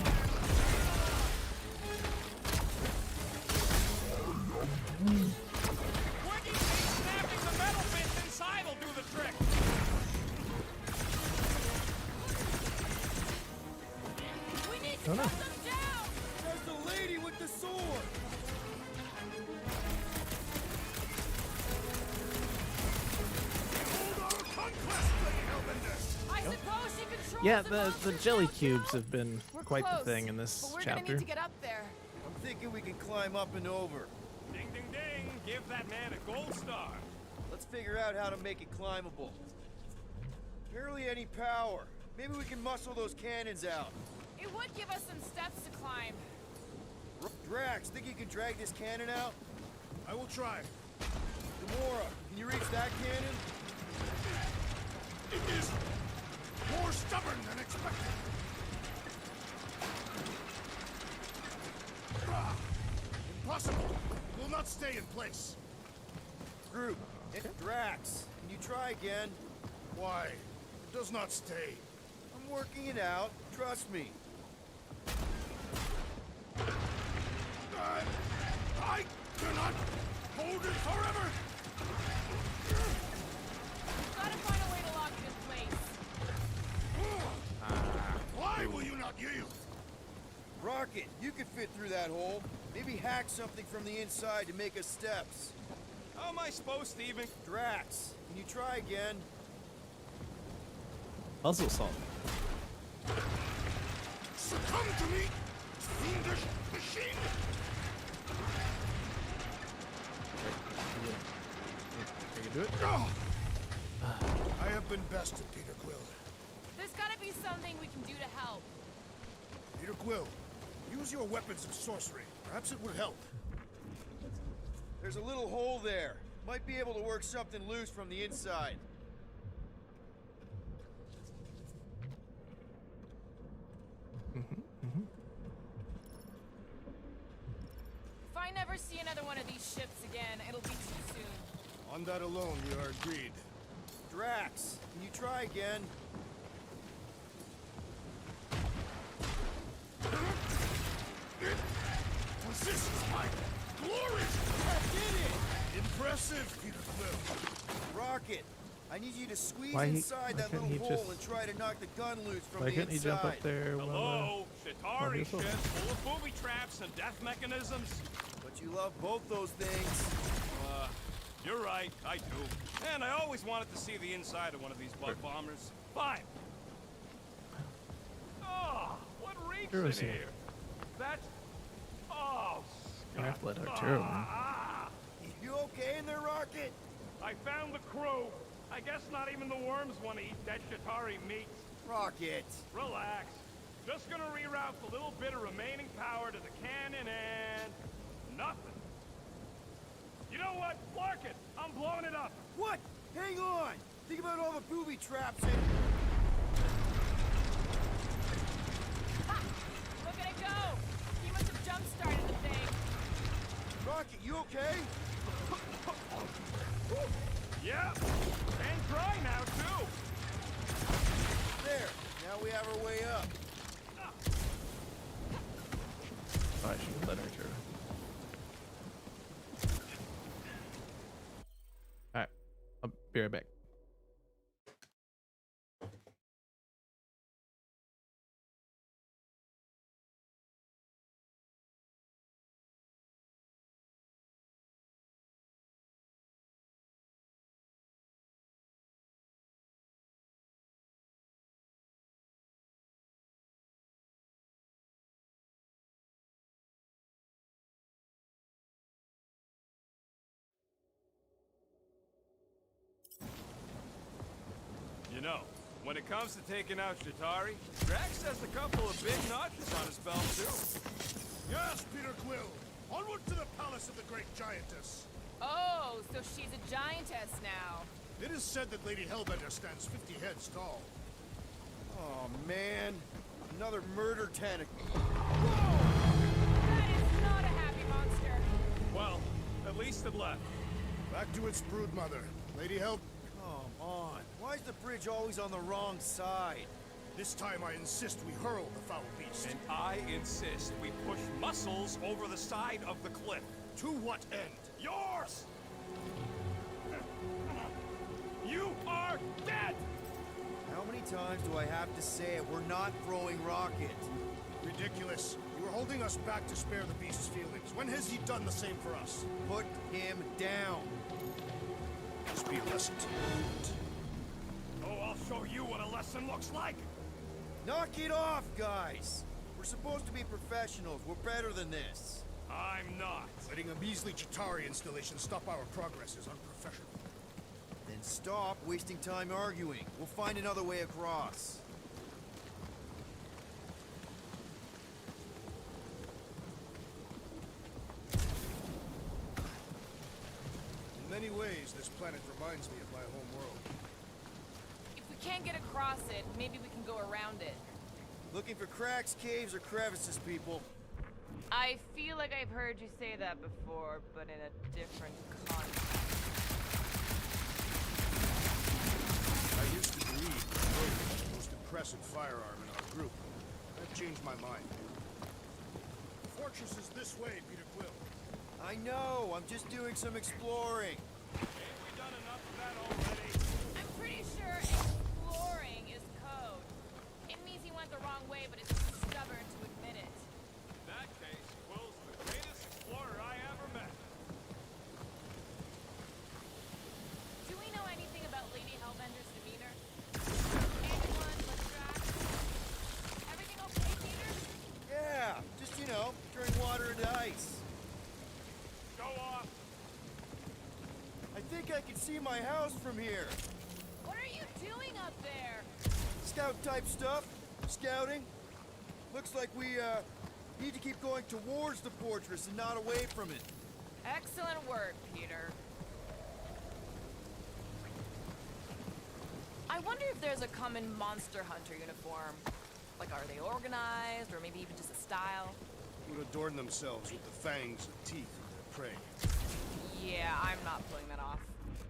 When do you think snapping the metal bits inside will do the trick? We need Oh, to no. cut them down! There's the lady with the sword! I suppose she controls Yeah, the the monster jelly down cubes now? have been We're quite close, the thing in this but we're chapter. gonna need to get up there. I'm thinking we can climb up and over. Ding, ding, ding. Give that man a gold star. Let's figure out how to make it climbable. Barely any power. Maybe we can muscle those cannons out. It would give us some steps to climb. Drax, think you can drag this cannon out? I will try. Gamora, can you reach that cannon? It is more stubborn than expected. Ah, impossible. It will not stay in place. Groot, and Drax, can you try again? Why? It does not stay. I'm working it out. Trust me. I cannot hold it forever. Gotta find a way to lock it in place. Why will you not yield? Rocket, you could fit through that hole. Maybe hack something from the inside to make us steps. How am I supposed to even... Drax, can you try again? Puzzle solving. Succumb to me, fiendish machine. Can you do it? Oh. I have been bested, Peter Quill. There's gotta be something we can do to help. Peter Quill, use your weapons of sorcery. Perhaps it would help. There's a little hole there. Might be able to work something loose from the inside. I never see another one of these ships again, it'll be too soon. On that alone, we are agreed. Drax, can you try again? This is my glorious! I did it! Impressive, Peter Quill. Rocket, I need you to squeeze Why inside that couldn't little he hole just- and try to knock the gun loose from Why the couldn't he jump inside. up there? Hello, Shatari this ship one. full of booby traps and death mechanisms. But you love both those things. You're right, I do. And I always wanted to see the inside of one of these bug bombers. Fine. Oh, what reeks Sure in is here. here? That's... Oh, I have to let Arturo in. You okay in there, Rocket? I found the crew. I guess not even the worms want to eat dead Shatari meat. Rocket. Relax. Just gonna reroute the little bit of remaining power to the cannon and... nothing. You know what? Mark it! I'm blowing it up! What? Hang on! Think about all the booby traps and... Ha! Look at it go! He must have jump-started the thing. Rocket, you okay? Yeah! And dry now, too! There. Now we have our way up. Oh, I should let Arturo. Alright. I'll be right back. You know, when it comes to taking out Shatari, Drax has a couple of big notches on his belt, too. Yes, Peter Quill. Onward to the palace of the great giantess. Oh, so she's a giantess now. It is said that Lady Hellbender stands 50 heads tall. Oh, man. Another murder tentacle. That is not a happy monster. Well, at least it left. Back to its brood mother. Lady Hell... Come on. Why is the bridge always on the wrong side? This time I insist we hurl the foul beast. And I insist we push muscles over the side of the cliff. To what end? Yours! You are dead! How many times do I have to say it? We're not throwing Rocket. Ridiculous. You were holding us back to spare the beast's feelings. When has he done the same for us? Put him down. Must be a lesson to learn. Oh, I'll show you what a lesson looks like! Knock it off, guys. We're supposed to be professionals. We're better than this. I'm not. Letting a measly Chitauri installation stop our progress is unprofessional. Then stop wasting time arguing. We'll find another way across. In many ways, this planet reminds me of my home world. If we can't get across it, maybe we can go around it. Looking for cracks, caves, or crevices, people. I feel like I've heard you say that before, but in a different context. I used to believe the Rogue was the most impressive firearm in our group. I've changed my mind. The fortress is this way, Peter Quill. I know. I'm just doing some exploring. Ain't we done enough of that already? I'm pretty sure exploring is code. It means he went the wrong way, but is too stubborn to admit it. In that case, Quill's the greatest explorer I ever met. Do we know anything about Lady Hellbender's demeanor? Anyone but Drax? Everything okay, Peter? Yeah, just, you know, turning water into ice. Go off. I think I can see my house from here. What are you doing up there? Scout-type stuff. Scouting. Looks like we, need to keep going towards the fortress and not away from it. Excellent work, Peter. I wonder if there's a common monster hunter uniform. Like, are they organized, or maybe even just a style? Would adorn themselves with the fangs and teeth of prey. Yeah, I'm not pulling that off.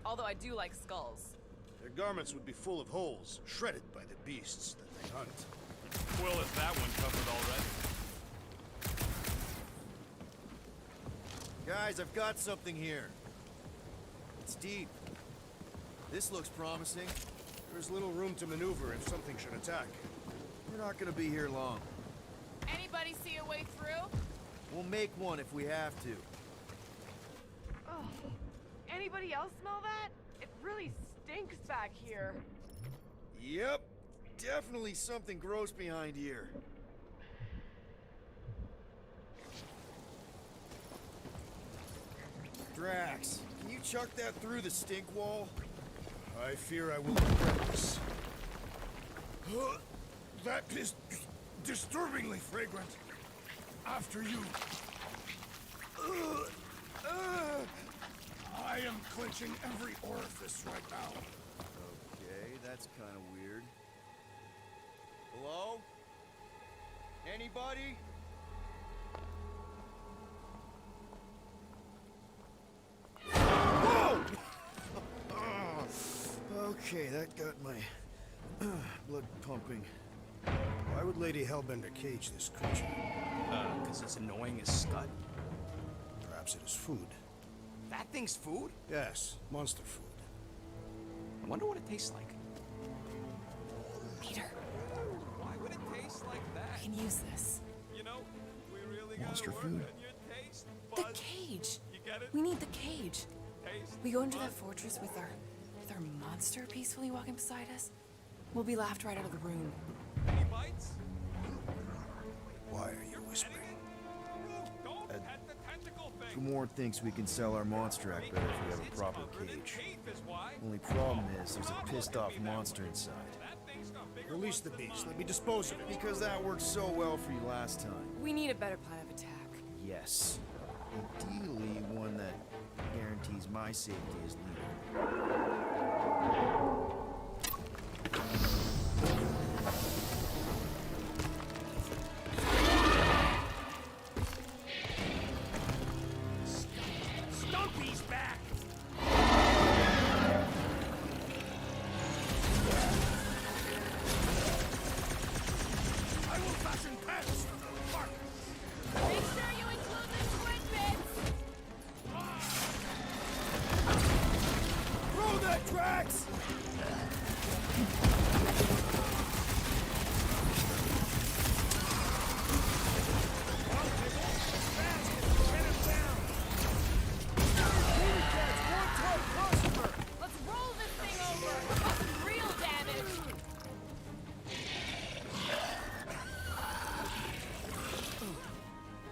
Although I do like skulls. Their garments would be full of holes, shredded by the beasts that they hunt. Quill has that one covered already. Guys, I've got something here. It's deep. This looks promising. There's little room to maneuver if something should attack. We're not gonna be here long. Anybody see a way through? We'll make one if we have to. Oh, anybody else smell that? It really stinks back here. Yep. Definitely something gross behind here. Drax, can you chuck that through the stink wall? I fear I will regret this. That is disturbingly fragrant. After you. I am clenching every orifice right now. Okay, that's kind of weird. Hello? Anybody? Whoa! Okay, that got my blood pumping. Why would Lady Hellbender cage this creature? Because it's annoying as scud. Perhaps it is food. That thing's food? Yes, monster food. I wonder what it tastes like. Peter, Why would it taste like I that? can use this. You know, we really Monster gotta food. work on your taste The buds. cage. You get it? We need the cage. Taste We go into that buds. fortress with our monster peacefully walking beside us. We'll be laughed right out of the room. Any bites? Why are you whispering? Don't pet the tentacle thing. Kumor thinks we can sell our monster act better if we have a It's proper hungry than cage. teeth is why. Only problem is there's a pissed off monster inside. That thing's got bigger Release ones the than beast. mine. Let me dispose of it. Because that worked so well for you last time. We need a better plan of attack. Yes. Ideally, one that guarantees my safety as leader. Stumpy's back! I will fashion pants from the carcass. Make sure you include the twin bits! Throw that, Drax! Let's roll this thing over! Cause some real damage!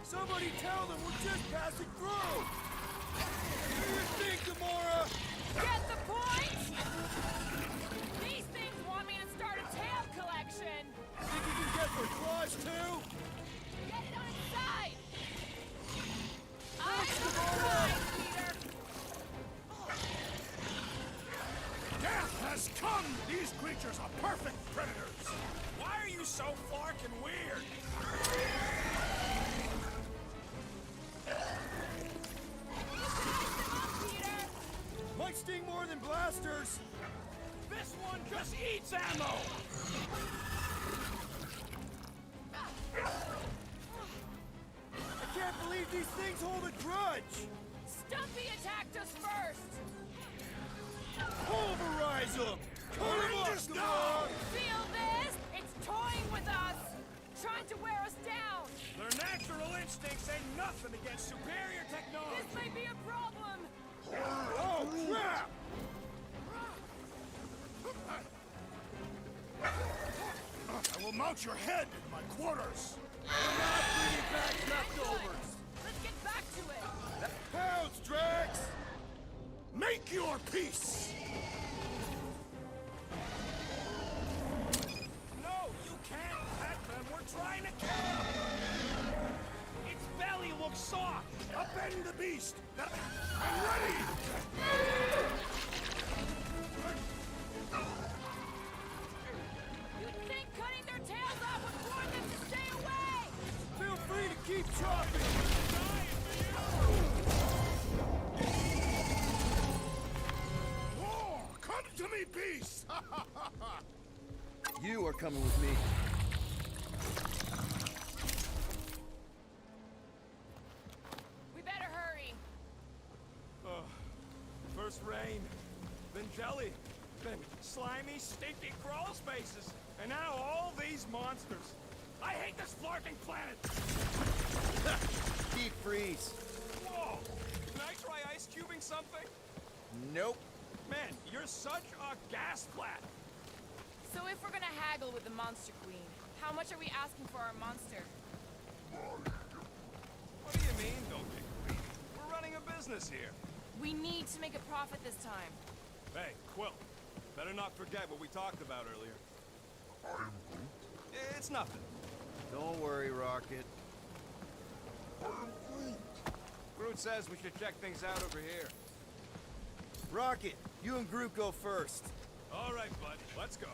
Somebody tell them we're just passing through! What do you think, Gamora? Get the point? These things want me to start a tail collection! Think you can get their claws too? Get it on its side! I'm the prize, Peter! Death has come! These creatures are perfect predators! Why are you so fucking weird? Peter! Might sting more than blasters! This one just eats ammo! I can't believe these things hold a grudge! Stumpy attacked us first! Pulverize them! Cut them up, Gamora! Feel this? It's toying with us! Trying to wear us down! Their natural instincts ain't nothing against superior technology. This may be a problem! Oh, crap! I will mount your head in my quarters! Leftovers! Let's get back to it! Pounce, Drax! Make your peace! No, you can't pet them. We're trying to kill them. Its belly looks soft. Upend the beast! I'm ready! You'd think cutting their tails off would warn them to stay away! Feel free to keep chopping! Dying for you. You are coming with me. We better hurry. First rain, then jelly, then slimy, stinky crawl spaces, and now all these monsters. I hate this flarking planet! Deep freeze. Whoa! Can I try ice cubing something? Nope. Man, you're such a gas flat! So if we're gonna haggle with the Monster Queen, how much are we asking for our monster? What do you mean, don't get greedy? We're running a business here. We need to make a profit this time. Hey, Quill, better not forget what we talked about earlier. It's nothing. Don't worry, Rocket. Groot says we should check things out over here. Rocket, you and Groot go first. All right, bud, let's go.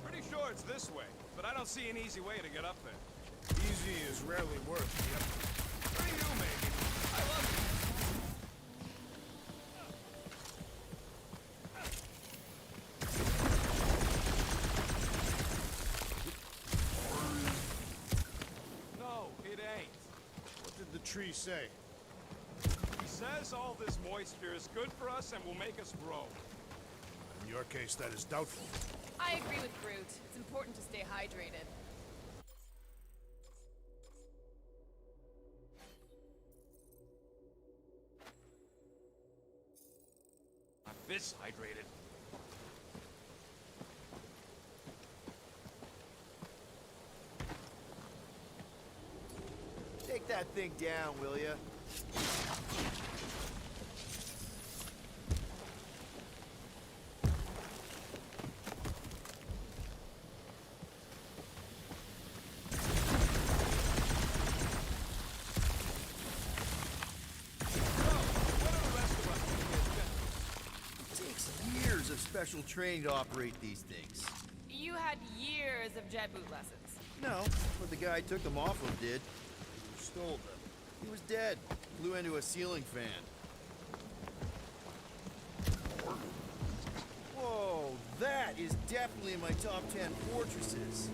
Pretty sure it's this way, but I don't see an easy way to get up there. Easy is rarely worth the effort. For you, maybe. I love it. No, it ain't. What did the tree say? He says all this moisture is good for us and will make us grow. In your case, that is doubtful. I agree with Groot. It's important to stay hydrated. I'm this hydrated. Take that thing down, will ya? It takes years of special training to operate these things. You had years of jet boot lessons. No, but the guy I took them off of did. Stole them. He was dead. Flew into a ceiling fan. Whoa, that is definitely in my top 10 fortresses.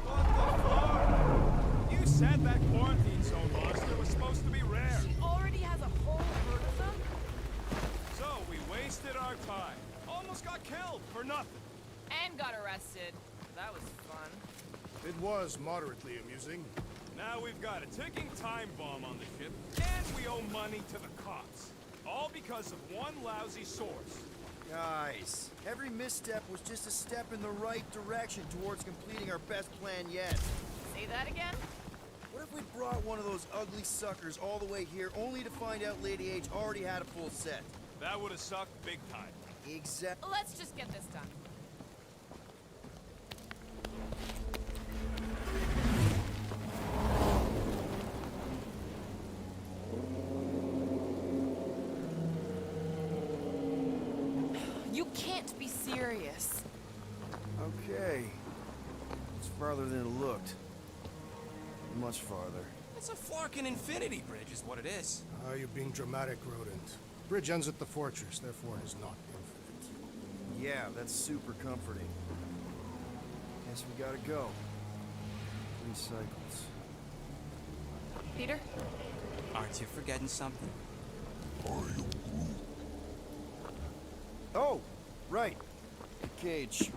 What the fuck? You said that quarantine zone monster was supposed to be rare. She already has a whole herd of them? So we wasted our time. Almost got killed for nothing. And got arrested. That was fun. It was moderately amusing. Now we've got a ticking time bomb on the ship, and we owe money to the cops. All because of one lousy source. Guys, every misstep was just a step in the right direction towards completing our best plan yet. Say that again? What if we brought one of those ugly suckers all the way here only to find out Lady H already had a full set? That would have sucked big time. Exactly. Let's just get this done. You can't be serious. Okay. It's farther than it looked. Much farther. It's a flarkin' infinity bridge is what it is. You're being dramatic, Rodent. Bridge ends at the fortress, therefore it is not infinite. Yeah, that's super comforting. Guess we gotta go. 3 cycles. Peter? Aren't you forgetting something? Oh, right. The cage.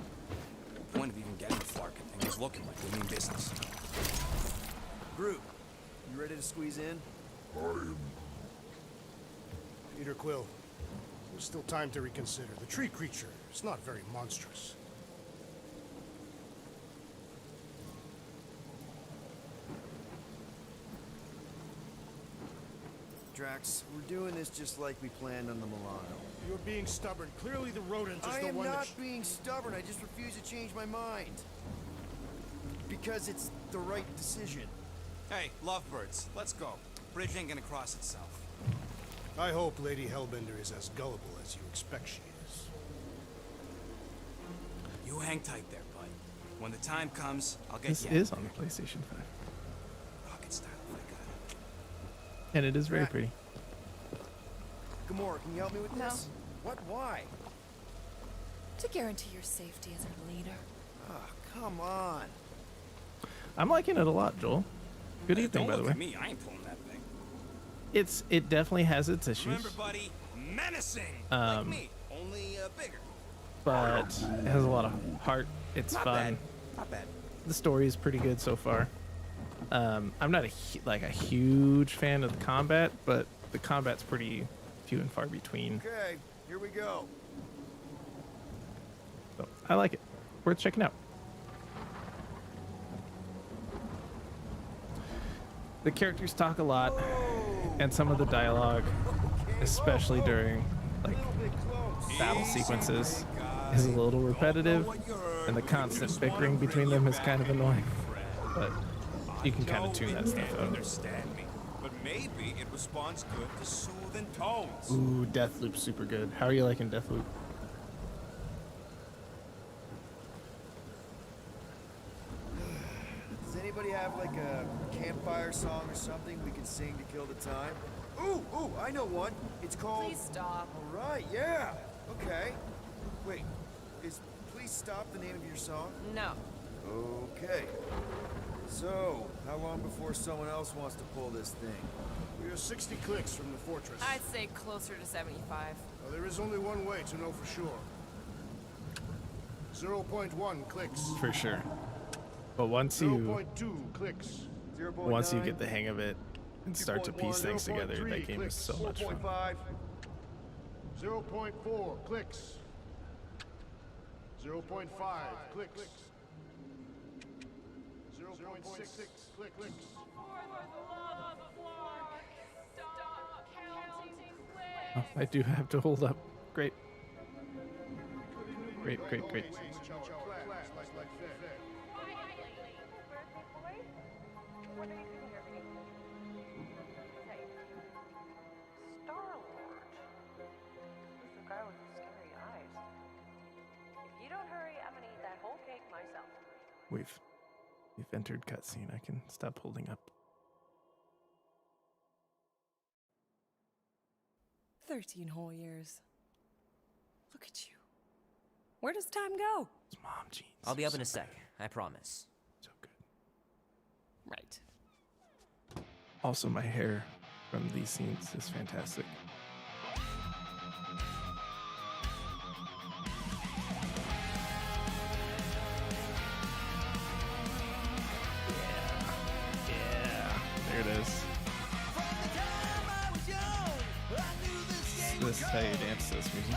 The point of even getting the flarkin' thing was looking like we mean business. Groot, you ready to squeeze in? Peter Quill, there's still time to reconsider. The tree creature is not very monstrous. Drax, we're doing this just like we planned on the Milano. You're being stubborn. Clearly the rodent is I the am one not being stubborn, I just refuse to change my mind. Because it's the right decision. Hey, lovebirds, let's go. Bridge ain't gonna cross itself. I hope Lady Hellbender is as gullible as you expect she is. You hang tight there, bud. When the time comes, I'll get This you. is on the PlayStation 5. Rocket style, I got it. And it is very pretty. Gamora, can you help me with No. this? What? Why? To guarantee your safety as our leader. Ah, come on. I'm liking it a lot, Joel. Good evening, Don't by the look way. at me. I ain't pulling that thing. It definitely has its issues, Remember, buddy, menacing. Like me, only bigger. but it has a lot of heart. It's Not fun. bad. Not bad. The story is pretty good so far. I'm not a huge fan of the combat, but the combat's pretty few and far between. Okay, here we go. So I like it. Worth checking out. The characters talk a lot, and some of the dialogue, especially during like battle sequences, is a little repetitive, and the constant bickering between them is kind of annoying. But you can kind of tune that stuff out. Understand me, but maybe it responds good to soothing tones. Ooh, Deathloop's super good. How are you liking Deathloop? Does anybody have like a campfire song or something we can sing to kill the time? Ooh, I know one. It's called... Please stop. All right, yeah. Okay. Wait, is Please Stop the name of your song? No. Okay. So, how long before someone else wants to pull this thing? We are 60 clicks from the fortress. I'd say closer to 75. Well, there is only one way to know for sure. 0.1 clicks. For sure. But once you 0.2 clicks. 0.9, get the hang of it and start to piece things together, that game is so much fun. 4.5. 0.4 clicks. 0.5 clicks. 0.6 clicks. Oh, I do have to hold up. Great. Great. Star-Lord. Who's the guy with the scary eyes? If you don't hurry, I'm gonna eat that whole cake myself. We've entered cutscene. I can stop holding up. 13 whole years. Look at you. Where does time go? It's mom jeans. I'll be up in a So sec, I promise. So good. Right. Also, my hair from these scenes is fantastic. Yeah. There it is. This is how you dance to this music.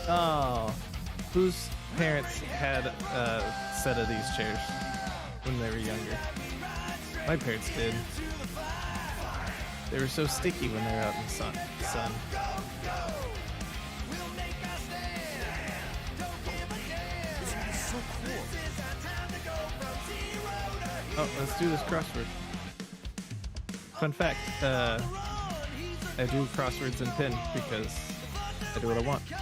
Oh, whose parents had a set of these chairs when they were younger? My parents did. They were so sticky when they were out in the sun. So cool. Oh, let's do this crossword. Fun fact, I do crosswords and pin because I do what I want. I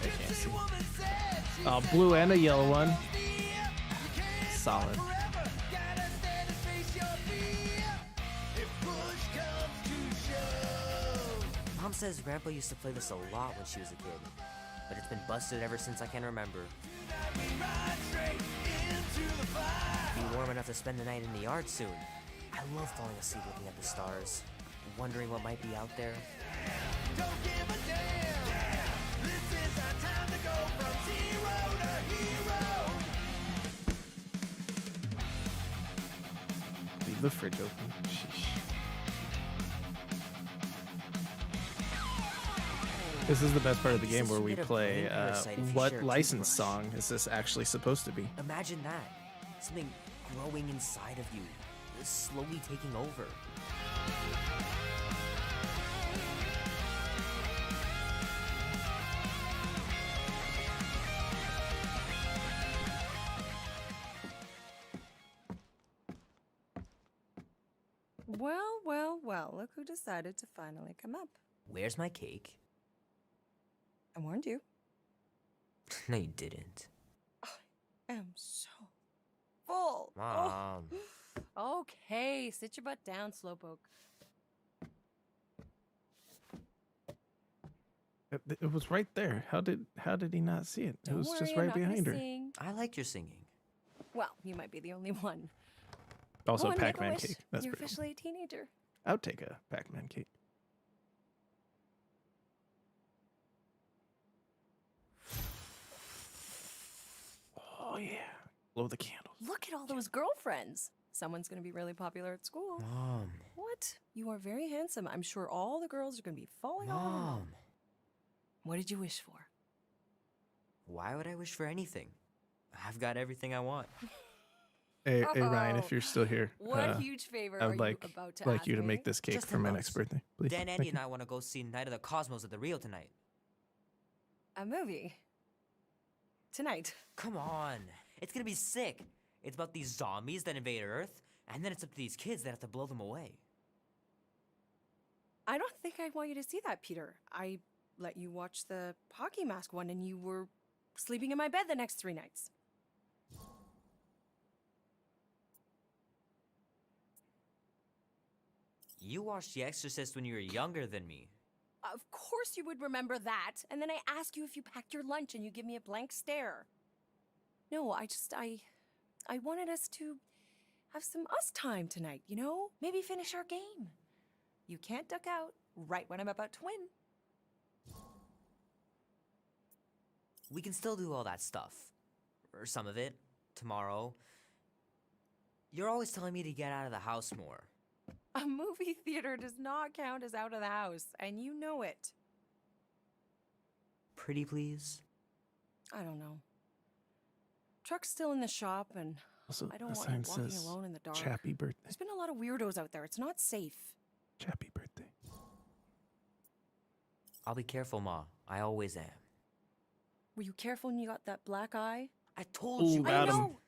can't see. Oh, blue and a yellow one. Solid. Mom says Grandpa used to play this a lot when she was a kid, but it's been busted ever since I can remember. Be warm enough to spend the night in the yard soon. I love falling asleep looking at the stars, wondering what might be out there. Leave the fridge open. Sheesh. This is the best part of the game where we play what licensed song is this actually supposed to be. Imagine that. Something growing inside of you, slowly taking over. Well, well, well, look who decided to finally come up. Where's my cake? I warned you. No, you didn't. I am so full. Mom. Oh. Okay, sit your butt down, Slowpoke. It was right there. How did he not see it? It Don't was worry, just I'm right not gonna behind her. sing. I like your singing. Well, you might be the only one. Also, oh, a and make Pac-Man wish. cake. That's You're pretty. officially a teenager. I would take a Pac-Man cake. Oh yeah, blow the candles. Look at all those girlfriends. Someone's gonna be really popular at school. Mom. What? You are very handsome. I'm sure all the girls are gonna be falling all over you. Mom. What did you wish for? Why would I wish for anything? I've got everything I want. Hey, Ryan, if you're still here, What huge favor I are would you about to like ask you to me? make this cake Just for a my most. next birthday, please. Dan, Thank Andy, you. and I want to go see Night of the Cosmos at the Rio tonight. A movie. Tonight. Come on. It's gonna be sick. It's about these zombies that invade Earth, and then it's up to these kids that have to blow them away. I don't think I want you to see that, Peter. I let you watch the hockey mask one and you were sleeping in my bed the next 3 nights. You watched The Exorcist when you were younger than me. Of course you would remember that. And then I ask you if you packed your lunch and you give me a blank stare. No, I wanted us to have some us time tonight, you know? Maybe finish our game. You can't duck out right when I'm about to win. We can still do all that stuff. Or some of it. Tomorrow. You're always telling me to get out of the house more. A movie theater does not count as out of the house, and you know it. Pretty please? I don't know. Truck's still in the shop, and Also, I don't the want you sign walking says alone in the dark. Chappy birthday. There's been a lot of weirdos out there. It's not safe. Chappy birthday. I'll be careful, Ma. I always am. Were you careful when you got that black eye? I told Ooh, you. got I him. know.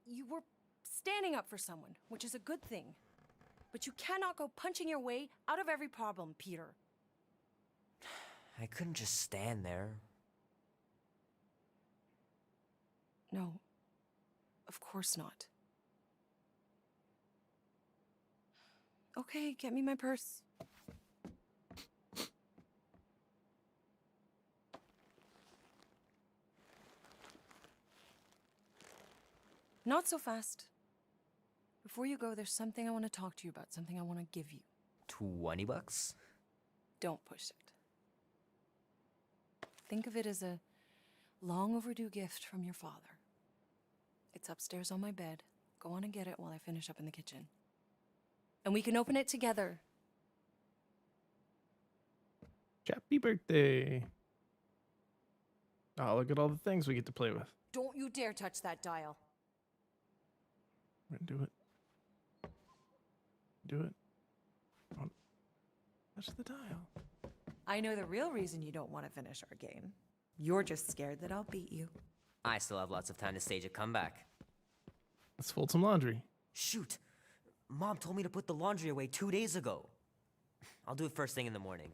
You were standing up for someone, which is a good thing. But you cannot go punching your way out of every problem, Peter. I couldn't just stand there. No. Of course not. Okay, get me my purse. Not so fast. Before you go, there's something I want to talk to you about, something I want to give you. $20? Don't push it. Think of it as a long overdue gift from your father. It's upstairs on my bed. Go on and get it while I finish up in the kitchen. And we can open it together. Chappy birthday. Oh, look at all the things we get to play with. Don't you dare touch that dial. We're gonna do it. Do it. Don't touch the dial. I know the real reason you don't want to finish our game. You're just scared that I'll beat you. I still have lots of time to stage a comeback. Let's fold some laundry. Shoot! Mom told me to put the laundry away 2 days ago. I'll do it first thing in the morning.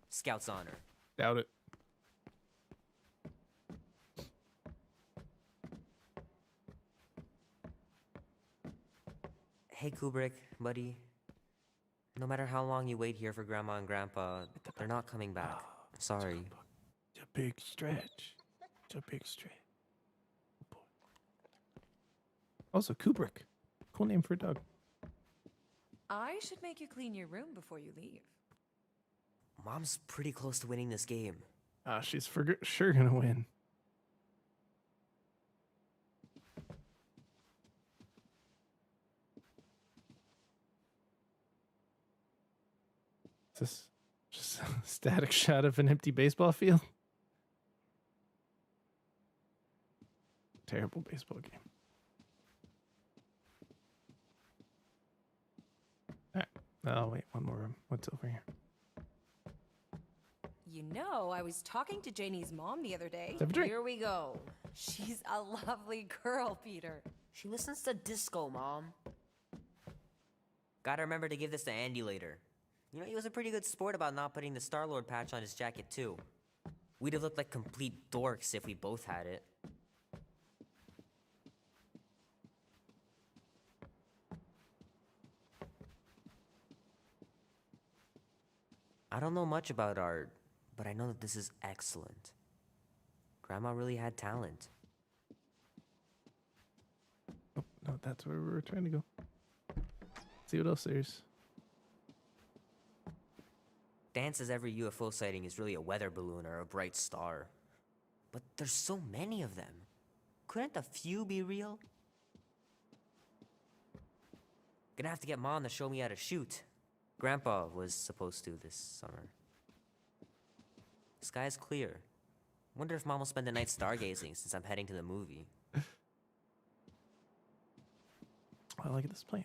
Scout's honor. Doubt it. Hey, Kubrick, buddy. No matter how long you wait here for Grandma and Grandpa, they're not coming back. Sorry. It's a big stretch. It's a big stretch. Oh boy. Also, Kubrick. Cool name for a dog. I should make you clean your room before you leave. Mom's pretty close to winning this game. She's for sure gonna win. Is this just a static shot of an empty baseball field? Terrible baseball game. Alright. Oh, wait, one more room. What's over here? You know, I was talking to Janie's mom the other day. Have a drink. Here we go. She's a lovely girl, Peter. She listens to disco, Mom. Gotta remember to give this to Andy later. You know, he was a pretty good sport about not putting the Star-Lord patch on his jacket, too. We'd have looked like complete dorks if we both had it. I don't know much about art, but I know that this is excellent. Grandma really had talent. Oh, no, that's where we were trying to go. See what else there's. Dan says every UFO sighting is really a weather balloon or a bright star. But there's so many of them. Couldn't a few be real? Gonna have to get Mom to show me how to shoot. Grandpa was supposed to this summer. Sky's clear. Wonder if Mom will spend the night stargazing since I'm heading to the movie. I like this plane.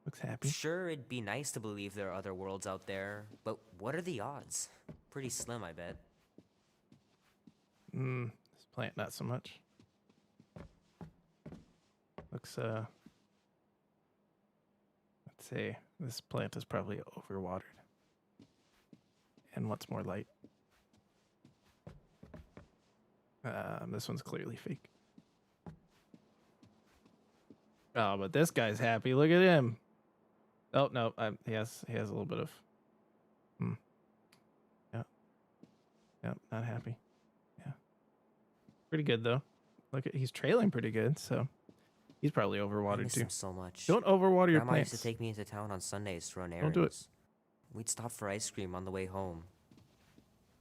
Looks happy. Sure, it'd be nice to believe there are other worlds out there, but what are the odds? Pretty slim, I bet. This plant, not so much. Looks, let's say this plant is probably overwatered and wants more light. This one's clearly fake. Oh, but this guy's happy. Look at him. Oh no, he has a little bit of. Yeah, not happy. Yeah, pretty good though. Look at he's trailing pretty good, so he's probably I overwatered miss too. him so much. Don't overwater your Grandma plants. used to take me into town on Sundays to run Don't errands. do it. We'd stop for ice cream on the way home,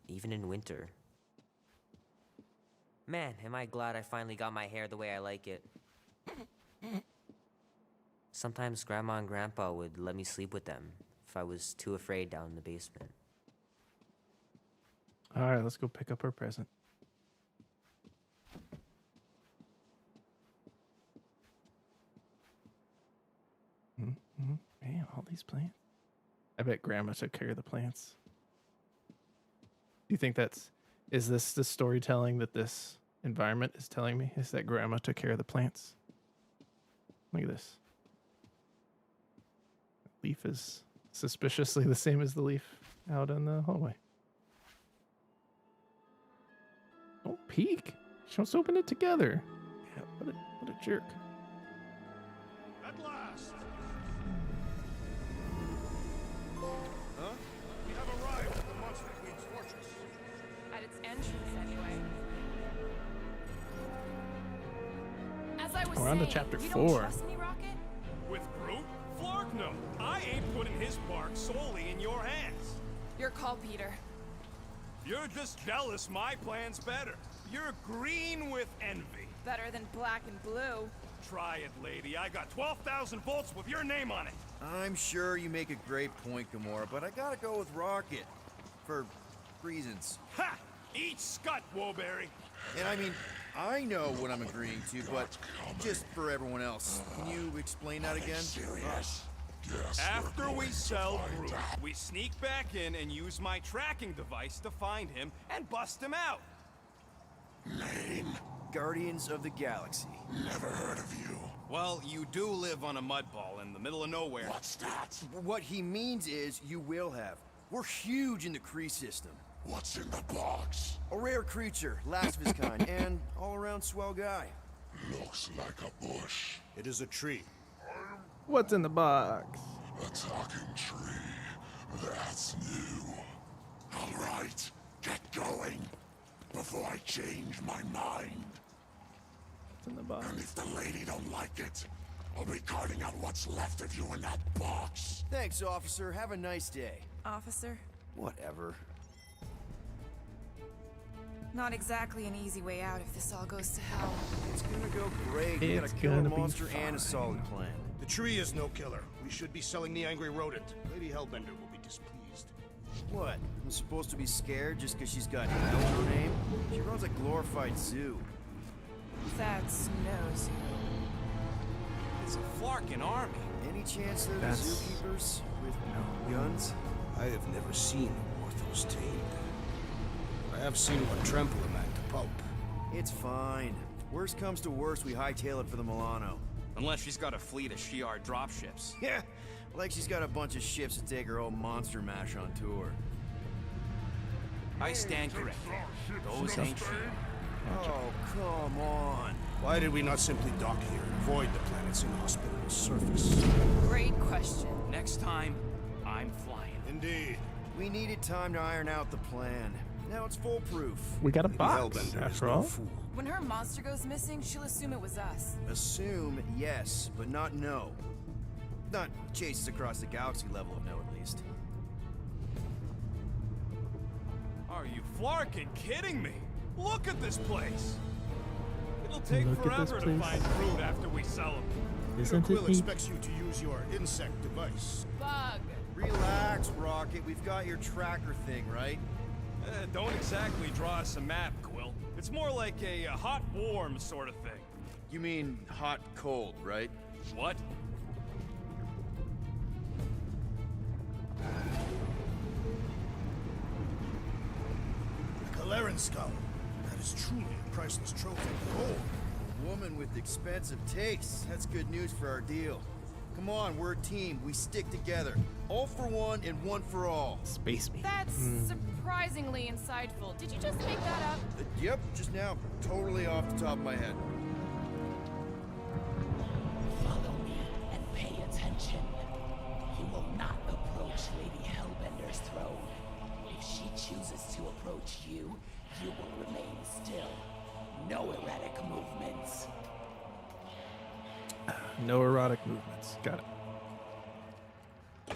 even in winter. Man, am I glad I finally got my hair the way I like it. Sometimes Grandma and Grandpa would let me sleep with them if I was too afraid down in the basement. All right, let's go pick up our present. Man, all these plants. I bet Grandma took care of the plants. Do you think is this the storytelling that this environment is telling me? Is that Grandma took care of the plants? Look at this. Leaf is suspiciously the same as the leaf out in the hallway. Don't peek. Let's open it together. Yeah, what a jerk. At last! Huh? We have arrived at the Monster Queen's fortress. At its entrance, anyway. As I was We're on to saying, chapter you 4. don't trust me, Rocket? With Groot? Flark no. I ain't putting his bark solely in your hands. Your call, Peter. You're just jealous my plan's better. You're green with envy. Better than black and blue. Try it, lady. I got 12,000 volts with your name on it. I'm sure you make a great point, Gamora, but I gotta go with Rocket. For reasons. Ha! Eat scut, Woberry. And I mean, I know what I'm agreeing to, but just for everyone else, can you explain that again? Serious? Yes. After we sell Groot, we sneak back in and use my tracking device to find him and bust him out. Lame. Guardians of the Galaxy. Never heard of you. Well, you do live on a mud ball in the middle of nowhere. What's that? What he means is you will have. We're huge in the Kree system. What's in the box? A rare creature, last of his kind, and all-around swell guy. Looks like a bush. It is a tree. What's in the box? A talking tree. That's new. All right, get going. Before I change my mind. What's in the box? And if the lady don't like it, I'll be carting out what's left of you in that box. Thanks, officer. Have a nice day. Officer? Whatever. Not exactly an easy way out if this all goes to hell. It's gonna go great. We got It's a killer gonna be monster and a fine. solid plan. The tree is no killer. We should be selling the angry rodent. Lady Hellbender will be displeased. What? I'm supposed to be scared just because she's got hell in her name? She runs a glorified zoo. That's no zoo. It's a Flarkin army. Any chance they're the That's- zookeepers with guns? I have never seen a Orthos tamed. I have seen one trample a man to pulp. It's fine. Worst comes to worst, we hightail it for the Milano. Unless she's got a fleet of Shi'ar dropships. Yeah, like she's got a bunch of ships to take her old monster mash on tour. I stand corrected. Those ain't Shi'ar. Oh, come on. Why did we not simply dock here and avoid the planet's inhospitable surface? Great question. Next time, I'm flying. Indeed. We needed time to iron out the plan. Now it's foolproof. We got a Lady box, Hellbender is after no all. fool. When her monster goes missing, she'll assume it was us. Assume yes, but not no. Not chase us across the galaxy level of no, at least. Are you flarkin' kidding me? Look at this place. It'll take Look at this forever to place. find fruit after we sell them. Isn't Quill it neat? expects you to use your insect device. Bug. Relax, Rocket. We've got your tracker thing, right? Don't exactly draw us a map, Quill. It's more like a hot-warm sort of thing. You mean hot-cold, right? What? The Kaleran skull. That is truly a priceless trophy. Behold. A woman with expensive tastes. That's good news for our deal. Come on, we're a team. We stick together. All for one and one for all. Space me. That's surprisingly insightful. Did you just make that up? Yep, just now. Totally off the top of my head. Follow me and pay attention. You will not approach Lady Hellbender's throne. If she chooses to approach you, you will remain still. No erratic movements. No erotic movements. Got it. I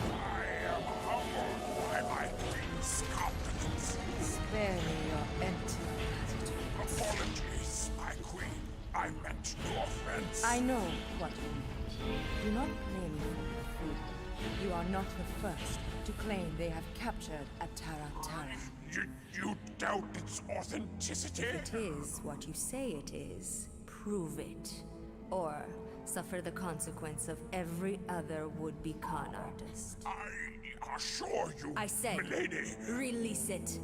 am humbled by my queen's competence. Spare me your empty attitude. Apologies, my queen. I meant no offense. I know what you meant. Do not blame me for your freedom. You are not the first to claim they have captured a Tara. You doubt its authenticity? If it is what you say it is, prove it. Or suffer the consequence of every other would-be con artist. I assure you, I said, milady. release it.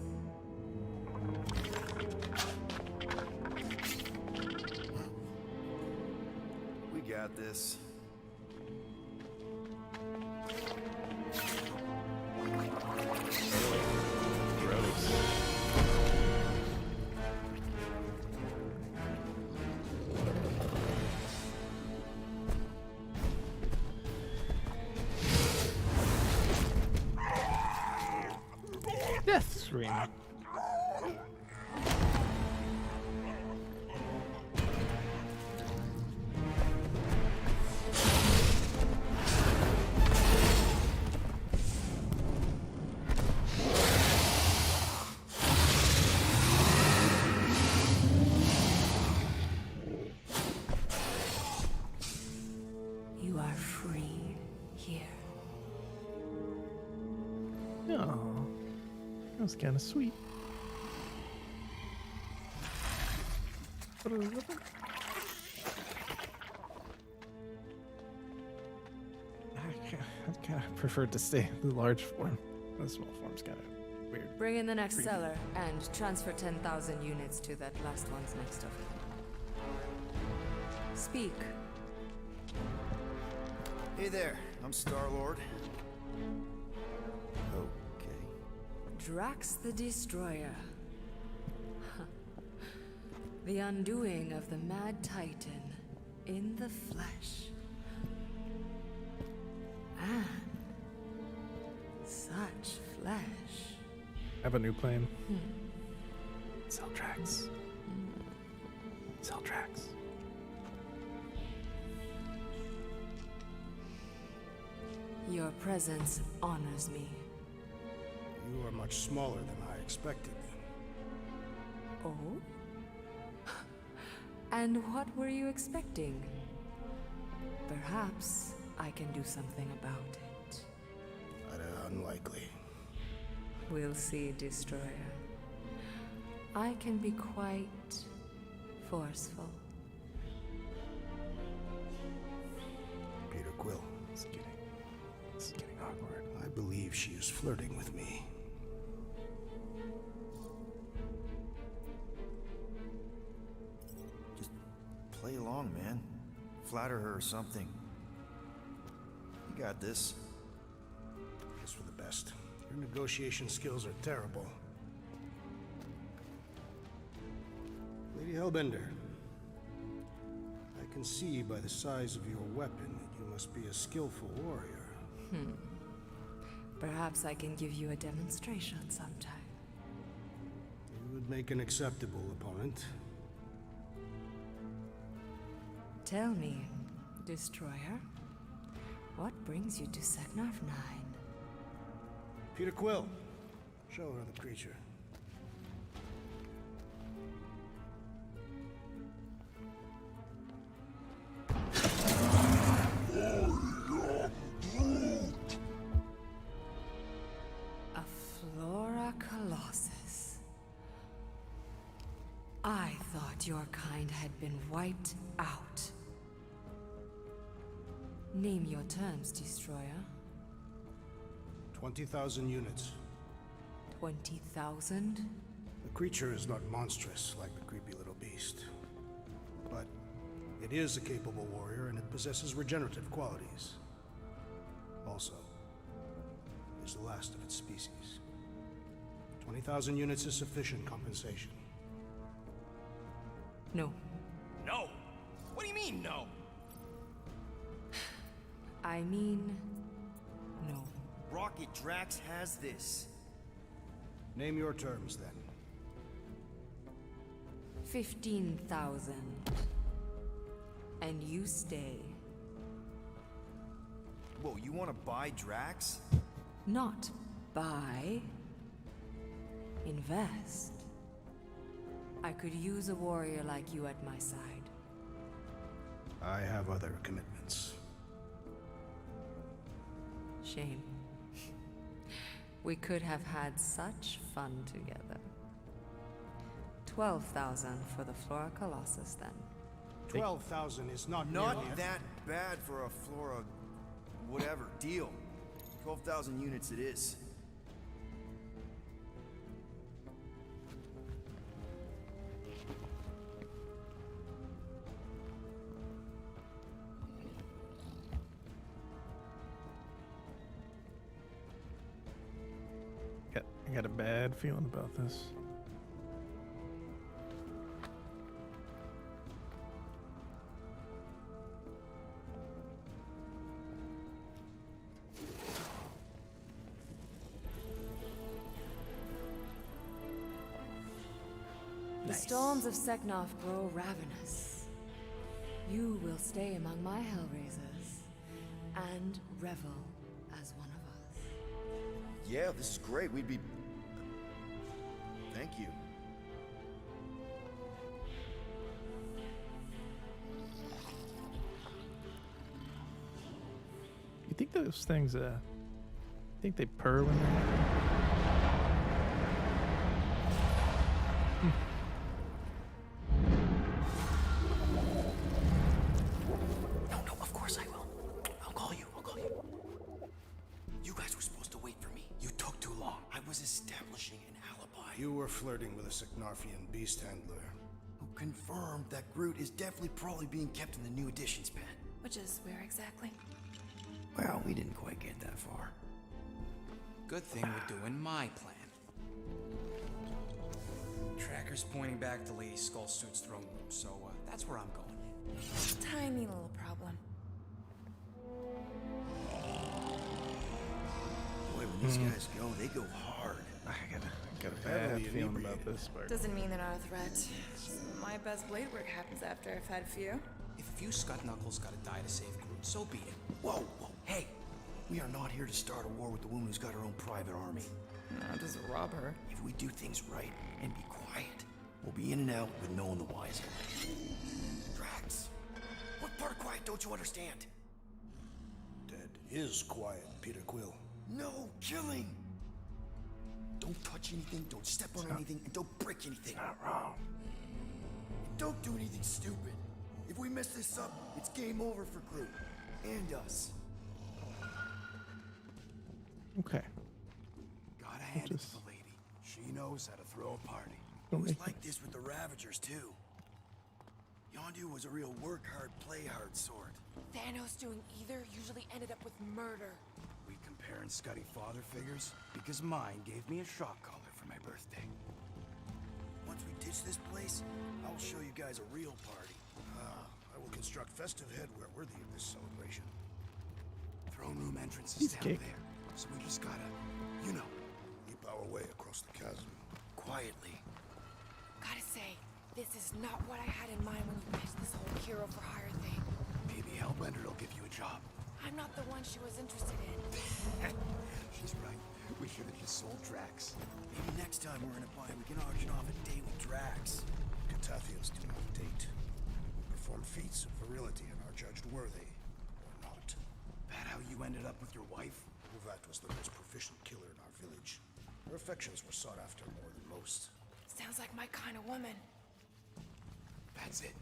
We got this. Death scream. You are free here. Oh, that was kind of sweet. What are we looking? I kind of preferred to stay the large form. The small form's kind of weird. Bring in the next Creepy. seller and transfer 10,000 units to that last one's next of it. Speak. Hey there, I'm Star-Lord. Okay. Drax the Destroyer. The undoing of the Mad Titan in the flesh. And such flesh. I have a new plan. Sell tracks. Sell tracks. Your presence honors me. You are much smaller than I expected. Oh? And what were you expecting? Perhaps I can do something about it. Unlikely. We'll see, Destroyer. I can be quite forceful. Peter Quill. This is getting awkward. I believe she is flirting with me. Just play along, man. flatter her or something. You got this. Guess for the best. Your negotiation skills are terrible. Lady Hellbender, I can see by the size of your weapon that you must be a skillful warrior. Perhaps I can give you a demonstration sometime. You would make an acceptable opponent. Tell me, Destroyer, what brings you to Seknarf 9? Peter Quill, show her the creature. A Flora Colossus. I thought your kind had been wiped out. Name your terms, Destroyer. 20,000 units. 20,000? The creature is not monstrous like the creepy little beast. But it is a capable warrior and it possesses regenerative qualities. Also, it is the last of its species. 20,000 units is sufficient compensation. No. No! What do you mean, no? I mean, no. Rocket Drax has this. Name your terms, then. 15,000. And you stay. Whoa, you want to buy Drax? Not buy. Invest. I could use a warrior like you at my side. I have other commitments. Shame. We could have had such fun together. 12,000 for the Flora Colossus, then. 12,000 is not Not nearly that bad for a Flora... whatever, deal. 12,000 units it is. I got a bad feeling about this. The storms of Seknarf grow ravenous. You will stay among my Hellraisers and revel as one of us. Yeah, this is great. We'd be... Thank you. You think those things, think they purr when they're... No, of course I will. I'll call you. You guys were supposed to wait for me. You took too long. I was establishing an alibi. You were flirting with a Seknarfian beast handler. Who confirmed that Groot is definitely probably being kept in the new editions pen. Which is where exactly? Well, we didn't quite get that far. Good thing we're doing my plan. Tracker's pointing back to Lady Skullsuit's throne room, so that's where I'm going. Tiny little problem. Boy, when these guys go, they go hard. I got a bad Heavily feeling about inebriated. this part. Doesn't mean they're not a threat. My best blade work happens after I've had a few. If a few scut knuckles gotta die to save Groot, so be it. Whoa, hey! We are not here to start a war with the woman who's got her own private army. No, just rob her. If we do things right and be quiet, we'll be in and out with no one the wiser. Drax, what part of quiet don't you understand? Dead is quiet, Peter Quill. No killing! Don't touch anything, don't step on anything, and don't break anything. Not wrong. Don't do anything stupid. If we mess this up, it's game over for Groot. And us. Okay. Gotta hand it to Just- the lady. She knows how to throw a party. It Don't was make like this with the Ravagers, too. Yondu was a real work hard, play hard sort. Thanos doing either usually ended up with murder. We comparing Scotty father figures? Because mine gave me a shock collar for my birthday. Once we ditch this place, I'll show you guys a real party. I will construct festive headwear worthy of this celebration. Throne room entrance is Piece of down cake. there. So we just gotta, you know, Leap our way across the chasm. Quietly. Gotta say, this is not what I had in mind when you pitched this whole hero for hire thing. maybe Hellbender will give you a job. I'm not the one she was interested in. She's right. We should have just sold Drax. Maybe next time we're in a bind, we can auction off a date with Drax. Catathians do not date. Perform feats of virility and are judged worthy, or not. That how you ended up with your wife? Uvat was the most proficient killer in our village. Her affections were sought after more than most. Sounds like my kind of woman. That's it.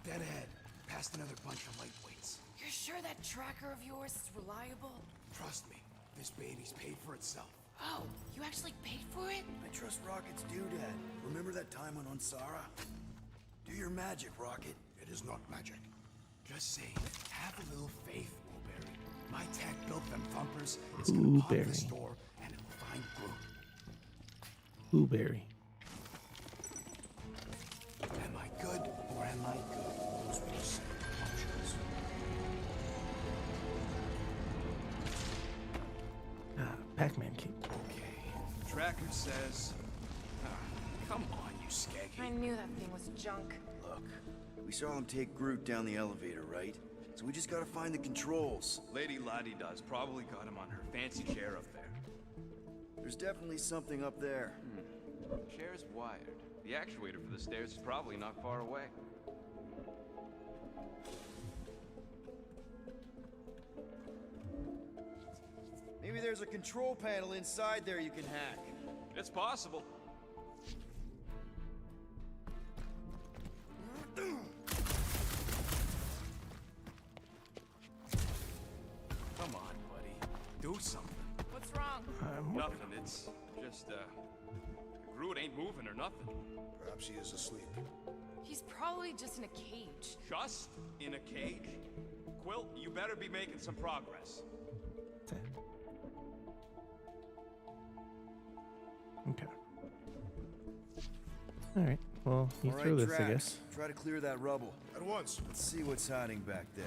Dead ahead. Past another bunch of lightweights. You're sure that tracker of yours is reliable? Trust me, this baby's paid for itself. Oh, you actually paid for it? I trust Rocket's doodad. Remember that time on Onsara? Do your magic, Rocket. It is not magic. Just say, have a little faith, Woolberry. My tech built them thumpers. It's gonna pop Woolberry. the store, and it'll find Groot. Blueberry. Am I good, or am I good? Those were the same options. Pac-Man King. Okay. Tracker says... Come on, you skeggy. I knew that thing was junk. Look, we saw him take Groot down the elevator, right? So we just gotta find the controls. Lady Ladi-Da's probably got him on her fancy chair up there. There's definitely something up there. Chair's wired. The actuator for the stairs is probably not far away. Maybe there's a control panel inside there you can hack. It's possible. Come on, buddy. Do something. What's wrong? Nothing. It's just, Groot ain't moving or nothing. Perhaps he is asleep. He's probably just in a cage. Just in a cage? Quill, you better be making some progress. Okay. All right. Well, you All throw right, this, I Drax, guess. try to clear that rubble. At once. Let's see what's hiding back there.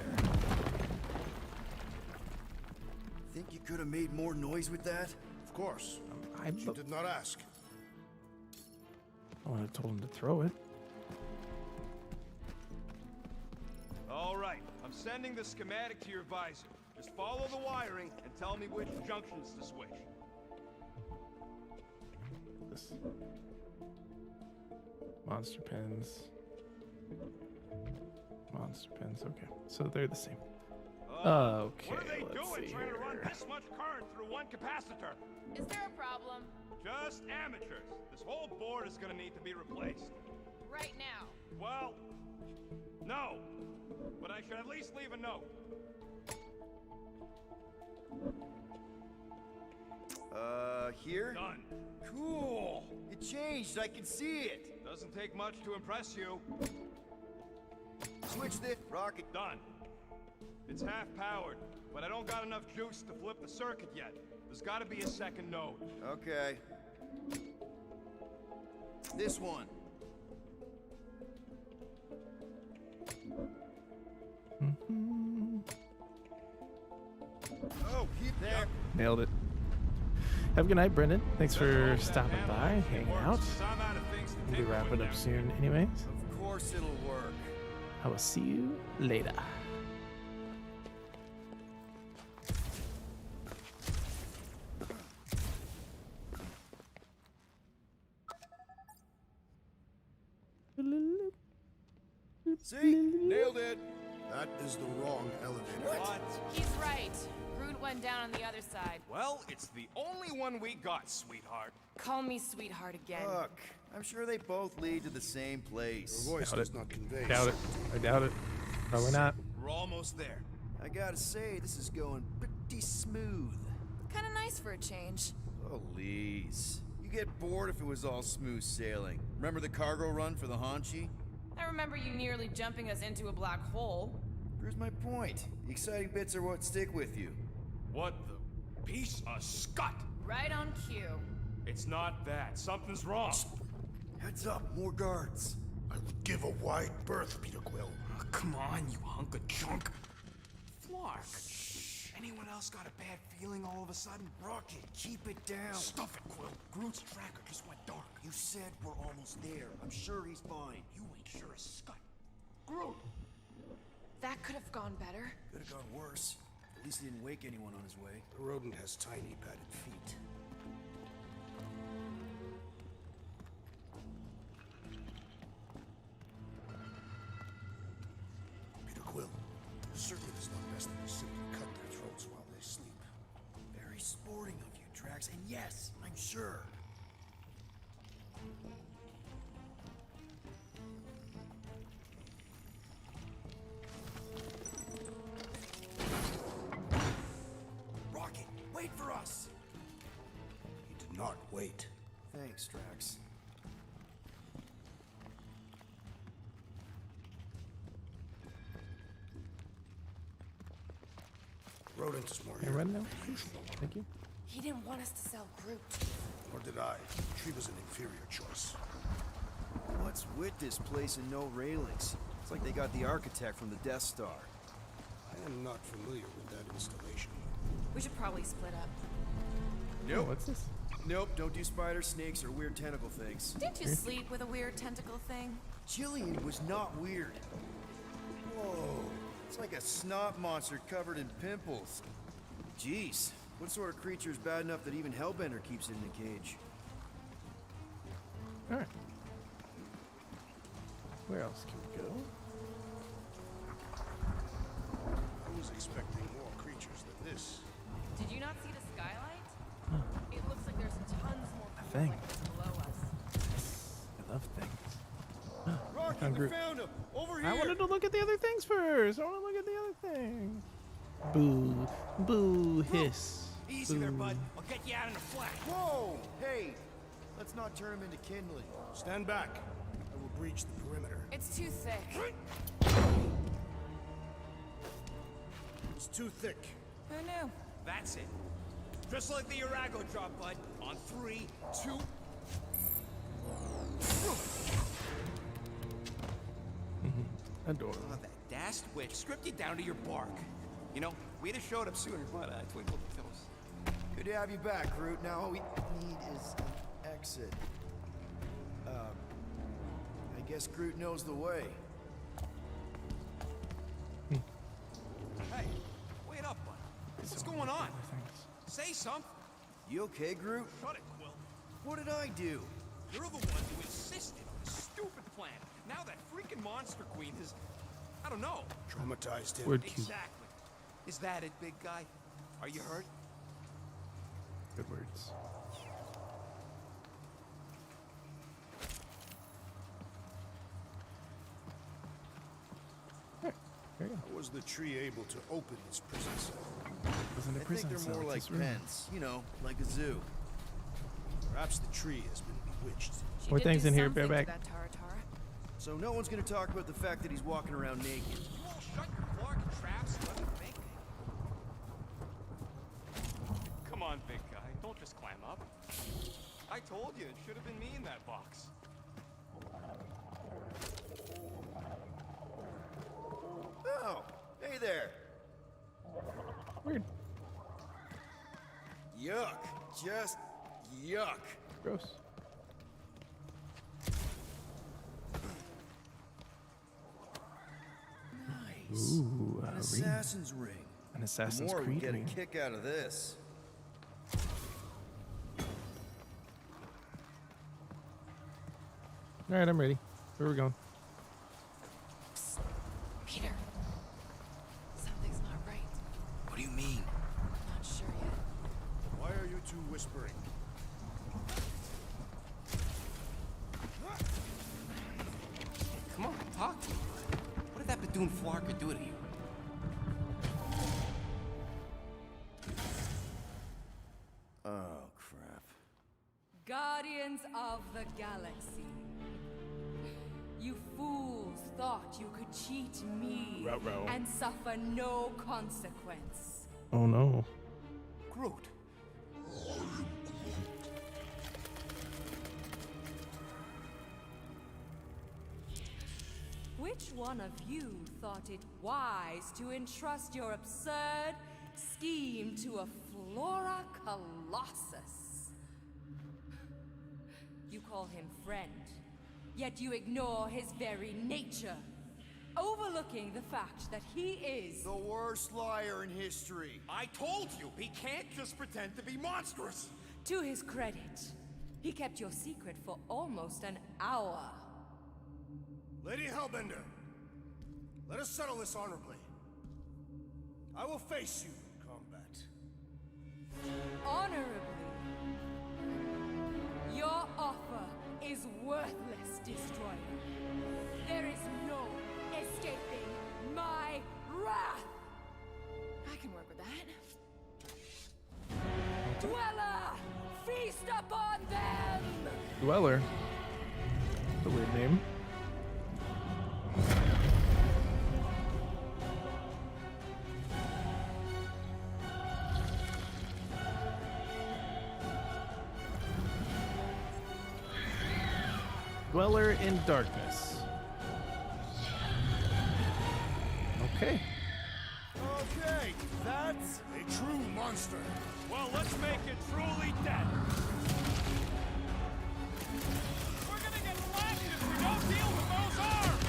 Think you could have made more noise with that? Of course. I You did not ask. would have told him to throw it. All right, I'm sending the schematic to your visor. Just follow the wiring and tell me which junctions to switch. This. Monster pens. Monster pens. Okay, so they're the same. Okay, What are they let's doing see trying to run here. this much current through one capacitor? Is there a problem? Just amateurs. This whole board is gonna need to be replaced. Right now. Well, no. But I should at least leave a note. Here? Done. Cool! It changed, I can see it! Doesn't take much to impress you. Switch this, Rocket. Done. It's half powered, but I don't got enough juice to flip the circuit yet. There's gotta be a second node. Okay. This one. Oh, keep there. Nailed it. Have a good night, Brendan. Thanks for stopping by, hanging out. I'm out of things to We'll be think wrapping of up now. soon, anyways. Of course it'll work. I will see you later. See? Nailed it. That is the wrong elevator. What? He's right. Groot went down on the other side. Well, it's the only one we got, sweetheart. Call me sweetheart again. Look, I'm sure they both lead to the same place. Your voice Doubt does it. not convey. Doubt it. I doubt it. Probably not. We're almost there. I gotta say, this is going pretty smooth. Kind of nice for a change. Please. You get bored if it was all smooth sailing. Remember the cargo run for the Hanshi? I remember you nearly jumping us into a black hole. Here's my point. The exciting bits are what stick with you. What the piece of scut? Right on cue. It's not that. Something's wrong. Heads up, more guards. I would give a wide berth, Peter Quill. Oh, come on, you hunk of junk. Flark. Anyone else got a bad feeling all of a sudden? Rocket, keep it down. Stuff it, Quill. Groot's tracker just went dark. You said we're almost there. I'm sure he's fine. You ain't sure as scut. Groot! That could have gone better. Could have gone worse. At least he didn't wake anyone on his way. The rodent has tiny padded feet. Peter Quill, certainly it is not best that we simply cut their throats while they sleep. Very sporting of you, Drax, and yes, I'm sure. Rocket, wait for us! He did not wait. Thanks, Drax. Rodent is more Can I run now? than usual. Thank you. He didn't want us to sell Groot. Nor did I. The tree was an inferior choice. What's with this place and no railings? It's like they got the architect from the Death Star. I am not familiar with that installation. We should probably split up. Oh, what's this? Nope, don't do spiders, snakes, or weird tentacle things. Didn't you sleep with a weird tentacle thing? Jillian was not weird. Whoa, it's like a snot monster covered in pimples. Jeez, what sort of creature is bad enough that even Hellbender keeps it in a cage? Alright. Where else can we go? I was expecting more creatures than this. Did you not see the skylight? It looks like there's tons more A people thing. like this below us. I love things. Rocky, found we Groot. found him! Over here! I wanted to look at the other things first. I want to look at the other things. Boo. Boo. Hiss. Easy there, Boo. bud. I'll get you out in a flash. Whoa! Hey! Let's not turn him into kindling. Stand back. I will breach the perimeter. It's too thick. It's too thick. Who knew? That's it. Just like the Urago drop, bud. On 3, 2. Adorable. Oh, that dashed witch stripped you down to your bark. You know, we'd have showed up sooner, but I twinkled the toes. Good to have you back, Groot. Now all we need is an exit. I guess Groot knows the way. Hey, wait up, bud. What's going on? Say something. You okay, Groot? Shut it, Quill. What did I do? You're the one who insisted on this stupid plan. Now that freaking monster queen has, I don't know. Traumatized him. Word cute. Exactly. Is that it, big guy? Are you hurt? Good words. There you go. How was the tree able to open its prison cell? Wasn't a I prison think they're cell, more it's like his room. pens. You know, like a zoo. Perhaps the tree has been bewitched. She More did things do in here, something to bareback. that Tara Tara. So no one's gonna talk about the fact that he's walking around naked. You all shut your Clark and traps and let me think. Come on, big guy. Don't just climb up. I told you, it should have been me in that box. Oh, hey there. Weird. Yuck. Just yuck. Gross. Nice. Ooh, An ring. assassin's ring. An Assassin's The more we Creed get ring. a kick out of this. All right, I'm ready. Where are we going? Peter. Something's not right. What do you mean? Not sure yet. Why are you two whispering? Come on, talk to me. What did that Bethune Flarker do to you? Oh, crap. Guardians of the Galaxy. You fools thought you could cheat me Ruh-roh. and suffer no consequence. Oh no. Groot. Which one of you thought it wise to entrust your absurd scheme to a Flora Colossus? You call him friend, yet you ignore his very nature, overlooking the fact that he is The worst liar in history. I told you, he can't just pretend to be monstrous. To his credit, he kept your secret for almost an hour. Lady Hellbender, let us settle this honorably. I will face you in combat. Honorably. Your offer is worthless, Destroyer. There is no escaping my wrath. I can work with that. Dweller, feast upon them! Dweller. That's a weird name. Dweller in darkness. Okay. Okay, that's a true monster. Well, let's make it truly dead. We're gonna get lashed if we don't deal with those arms.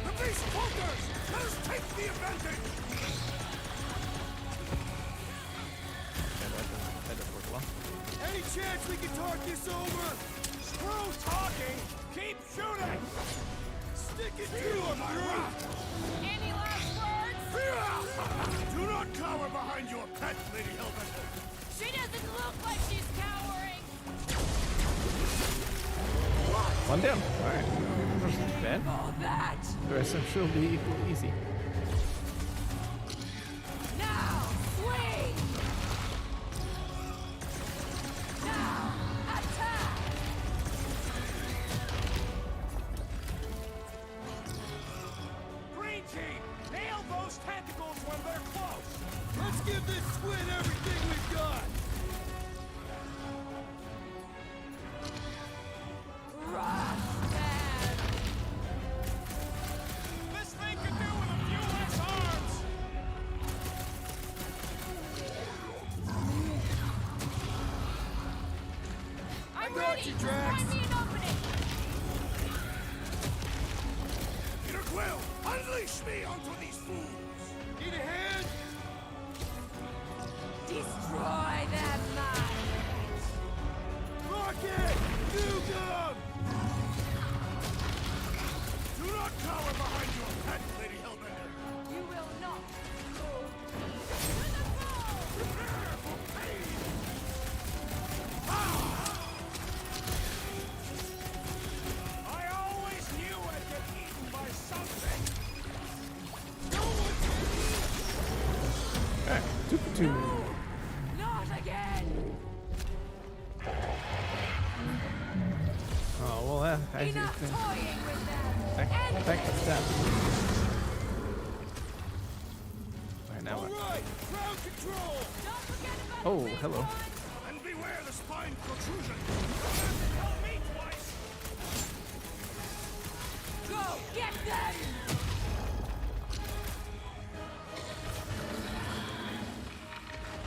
The beast falters! Let us take the advantage! That doesn't work well. Any chance we can talk this over? Screw talking. Keep shooting. Stick it to him, Any last words? Do not cower behind your pet, Lady Hellbender. She doesn't look like she's cowering. One down. Alright. Not bad. All that! The rest of them should be equally easy. Now, swing! Now, attack! Green team, nail those tentacles when they're close. Let's give this squid everything we've got. Rush them! This thing could do with a few less arms. I'm got ready. you, Just Drax. find me an opening. Peter Quill, unleash me onto these fools. Need a hand? Destroy them, man! Rocket! Nukem! Do not cower behind your pet, Lady Hellbender. You will not! Prepare for pain! I always knew I'd get eaten by something. Alright, 2 for 2. Not again! Oh, well, that I see. Enough toying with them! Back to step. Alright, now All what? right, ground control! Don't forget about Oh, the big hello. one. And beware the spine protrusion! Help me twice. Go get them!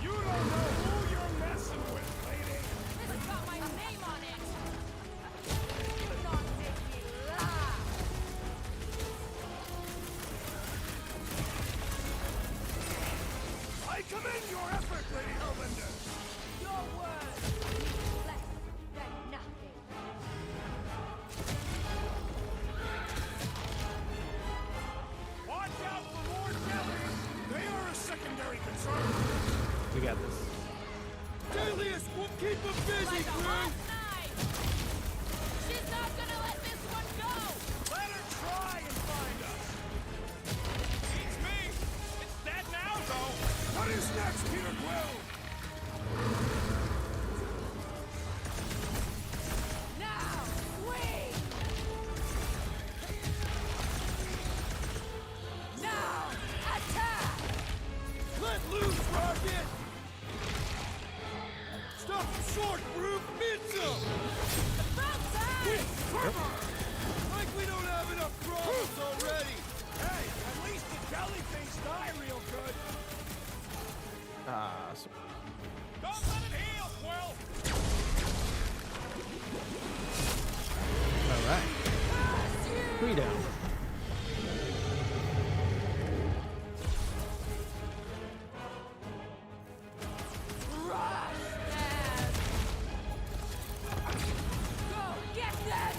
You don't know who you're messing with, lady. This has got my name on it. Do not make me laugh. I commend your effort, Lady Hellbender! Your words mean less than nothing. Watch out for more jellies. They are a secondary concern. We got this. Delius will keep them busy, Like a Groot! hot knife. She's not gonna let this one go. Let her try and find us. Beats me. It's dead now, though. What is next, Peter Quill? close already! Hey, at least the jelly things die real good. So Don't let it heal, Quill. all right. 3 down. Rush them! Go get them!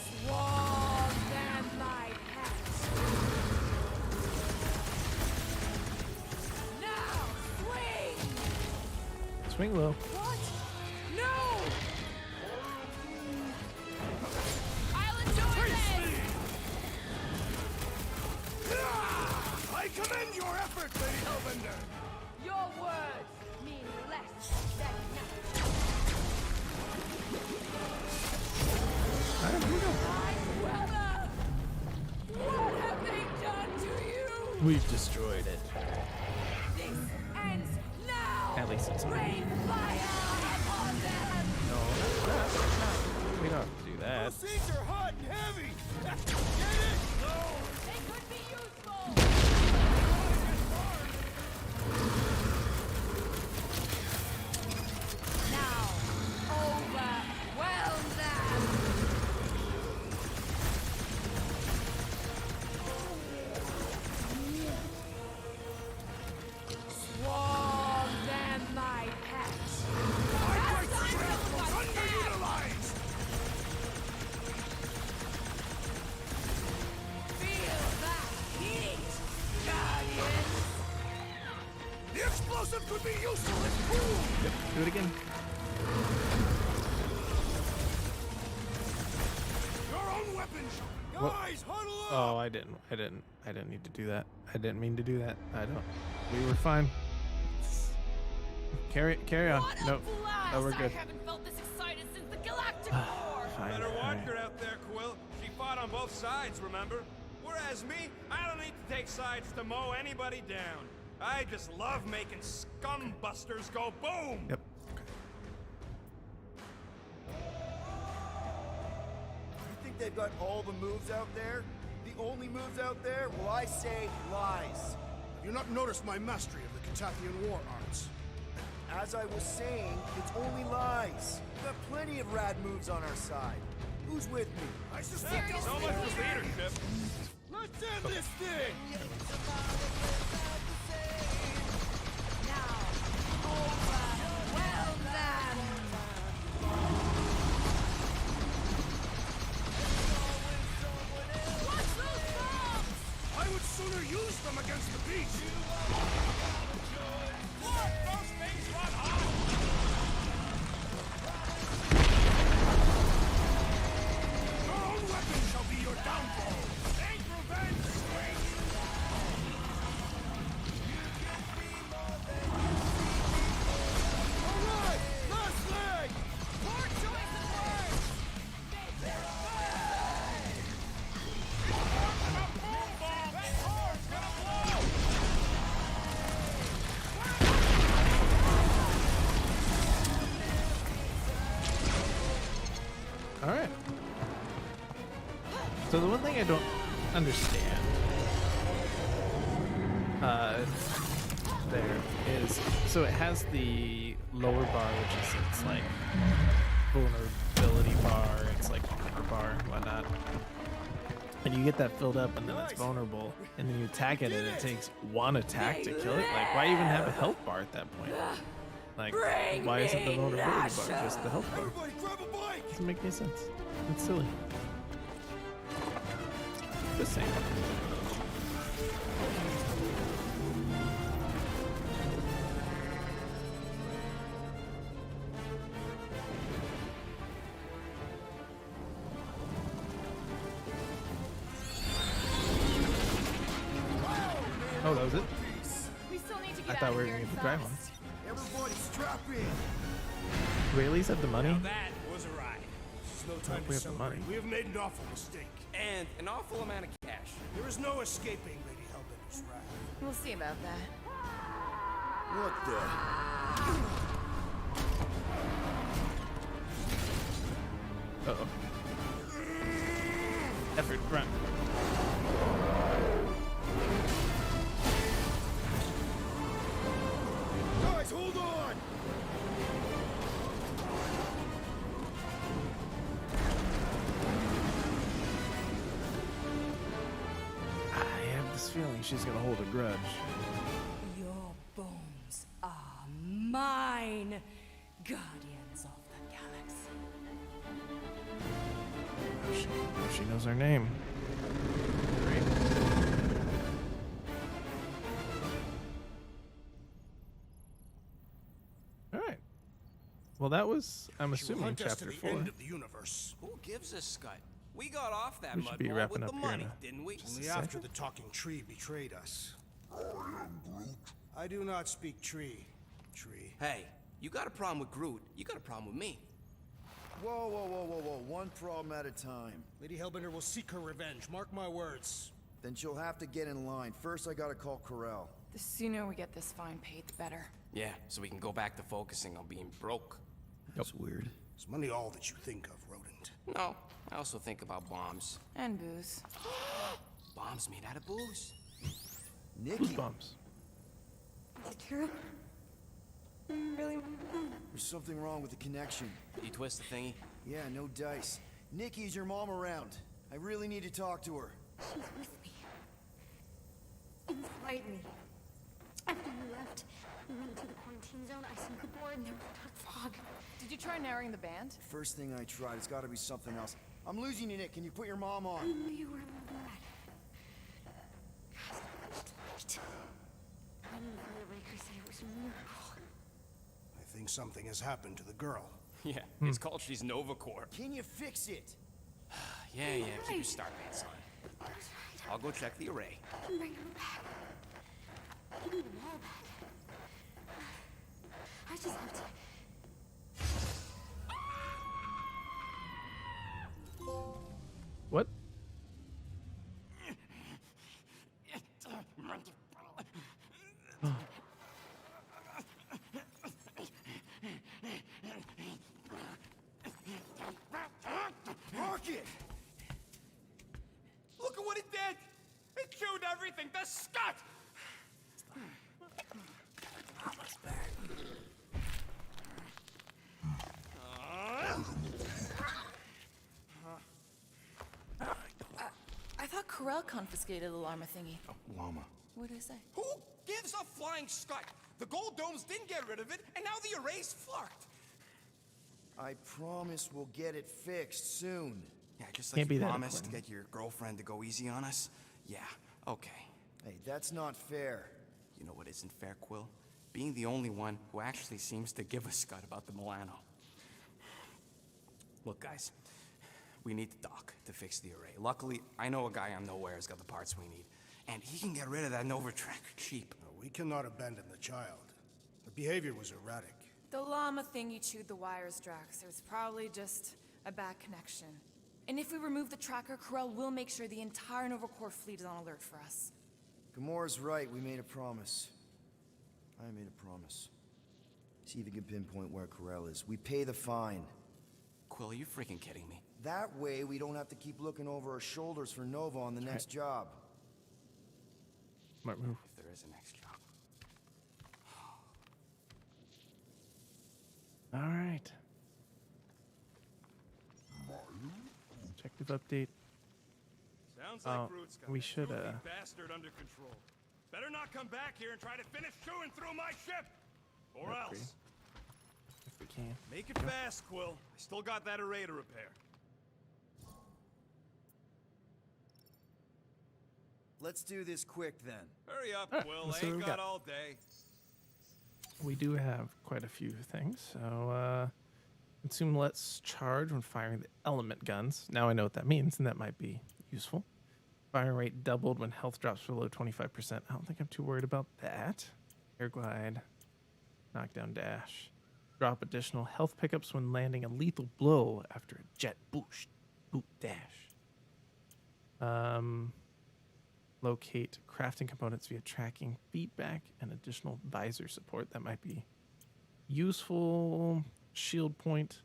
Swarm them, my pets! Now, swing! Swing low. What? No! I'll enjoy this! I commend your effort, Lady Hellbender! Your words mean less than nothing. All right, here we go. My brother! What have they done to you? We've destroyed it. This ends now! At least it's Rain fire upon them! No, we don't have to do that. Those seeds are hot and heavy! Get it? No! They could be useful! Now, overwhelm them! Swarm them, my pets! My great strength was underutilized! Feel that heat, Guardians! The explosive could be useful if cooled! Yep, do it again. Your own weapons! What? Guys, huddle up! Oh, I didn't need to do that. I didn't mean to do that. We were fine. Carry on. What a Nope. blast! Oh, we're good. I haven't felt this excited since the Galactic War! Fine. Better all watch right. her out there, Quill. She fought on both sides, remember? Whereas me, I don't need to take sides to mow anybody down. I just love making scum busters go boom! Yep. You think they've got all the moves out there? The only moves out there? Well, I say lies. Have you not noticed my mastery of the Catathian war arts? As I was saying, it's only lies. We've got plenty of rad moves on our side. Who's with me? I suspect So much for leadership. Let's end this thing! Now, overwhelm them! What's those bombs? I would sooner use them against the beast! Look, those things run hot. Your own weapon shall be your downfall! Ain't revenge sweet. Alright! Last leg! Poor choice of words! All right. So the one thing I don't understand there is, so it has the lower bar, which is its like vulnerability bar, it's like armor bar and whatnot. And you get that filled up and then it's vulnerable, and then you attack it and it takes one attack to kill it. Like, why even have a health bar at that point? Like, why isn't the vulnerability bar just the health bar? Everybody grab a bike! Doesn't make any sense. It's silly. Just saying. Oh, that was it? We still need to I get thought out we of were here gonna get the dry one. fast. Everybody strap in. Do we at least have the money? Now that was a ride. This is no time we to have the celebrate. money. We have made an awful mistake. And an awful amount of cash. There is no escaping Lady Hellbender's wrath. We'll see about that. What the? Uh-oh. Effort, run. Guys, hold on! I have this feeling she's gonna hold a grudge. Your bones are mine, guardians of the galaxy. She knows our name. Great. All right. Well, that was, I'm She will assuming, hunt us to chapter the 4. end of the universe. Who gives a scut? We got off that We should mud be ball wrapping with up the here in money, a- didn't we? Only after the talking tree betrayed us. I do not speak tree. Tree. Hey, you got a problem with Groot, you got a problem with me. Whoa, whoa, whoa, whoa, whoa. One problem at a time. Lady Hellbender will seek her revenge. Mark my words. Then she'll have to get in line. First, I gotta call Corel. The sooner we get this fine paid, the better. Yeah, so we can go back to focusing on being broke. That's weird. Is money all that you think of, rodent? No, I also think about bombs. And booze. Bombs made out of booze. Nikki, Bumps. Is it true? Really? there's something wrong with the connection. You twist the thingy? Yeah, no dice. Nikki, is your mom around? I really need to talk to her. She's with me. Inside me. After you left, we went into the quarantine zone. I sent the board and there was dark fog. Did you try narrowing the band? First thing I tried, it's gotta be something else. I'm losing you, Nick. Can you put your mom on? I knew you were mad. I didn't know the Raker said it was a miracle. I think something has happened to the girl. Yeah, it's called she's Nova Corps. Can you fix it? Yeah, keep your star pants on. I'll go check the array. I can bring her back. Give me them all back. I just have to... What? Rocket! Look at what it did! It chewed everything! The scut! I thought Corel confiscated the llama thingy. Llama. What did I say? Who gives a flying scut? The gold domes didn't get rid of it, and now the array's fucked. I promise we'll get it fixed soon. Yeah, just Can't like be you that promised to important. get your girlfriend to go easy on us. Yeah, okay. Hey, that's not fair. You know what isn't fair, Quill? Being the only one who actually seems to give a scut about the Milano. Look, guys, we need the doc to fix the array. Luckily, I know a guy on Nowhere has got the parts we need, and he can get rid of that Nova tracker cheap. No, we cannot abandon the child. The behavior was erratic. The llama thingy chewed the wires, Drax. It was probably just a bad connection. And if we remove the tracker, Corel will make sure the entire Nova Corps fleet is on alert for us. Gamora's right. We made a promise. I made a promise. See if you can pinpoint where Corel is. We pay the fine. Quill, are you freaking kidding me? That way, we don't have to keep looking over our shoulders for Nova on the next job. Smart move. If there is a next job. All right. Objective update. Sounds like Oh, Groot's got we that should, goofy bastard under control. Better not come back here and try to finish chewing through my ship! Or Agree. else. If we can. Make it fast, Quill. I still got that array to repair. Let's do this quick then. Hurry up, All right, Quill. let's I see what ain't we got got. all day. We do have quite a few things, so consume less charge when firing the element guns. Now I know what that means, and that might be useful. Firing rate doubled when health drops below 25%. I don't think I'm too worried about that. Air glide, knockdown dash. Drop additional health pickups when landing a lethal blow after a jet boost. Boot dash. Locate crafting components via tracking feedback and additional visor support. That might be useful. Shield point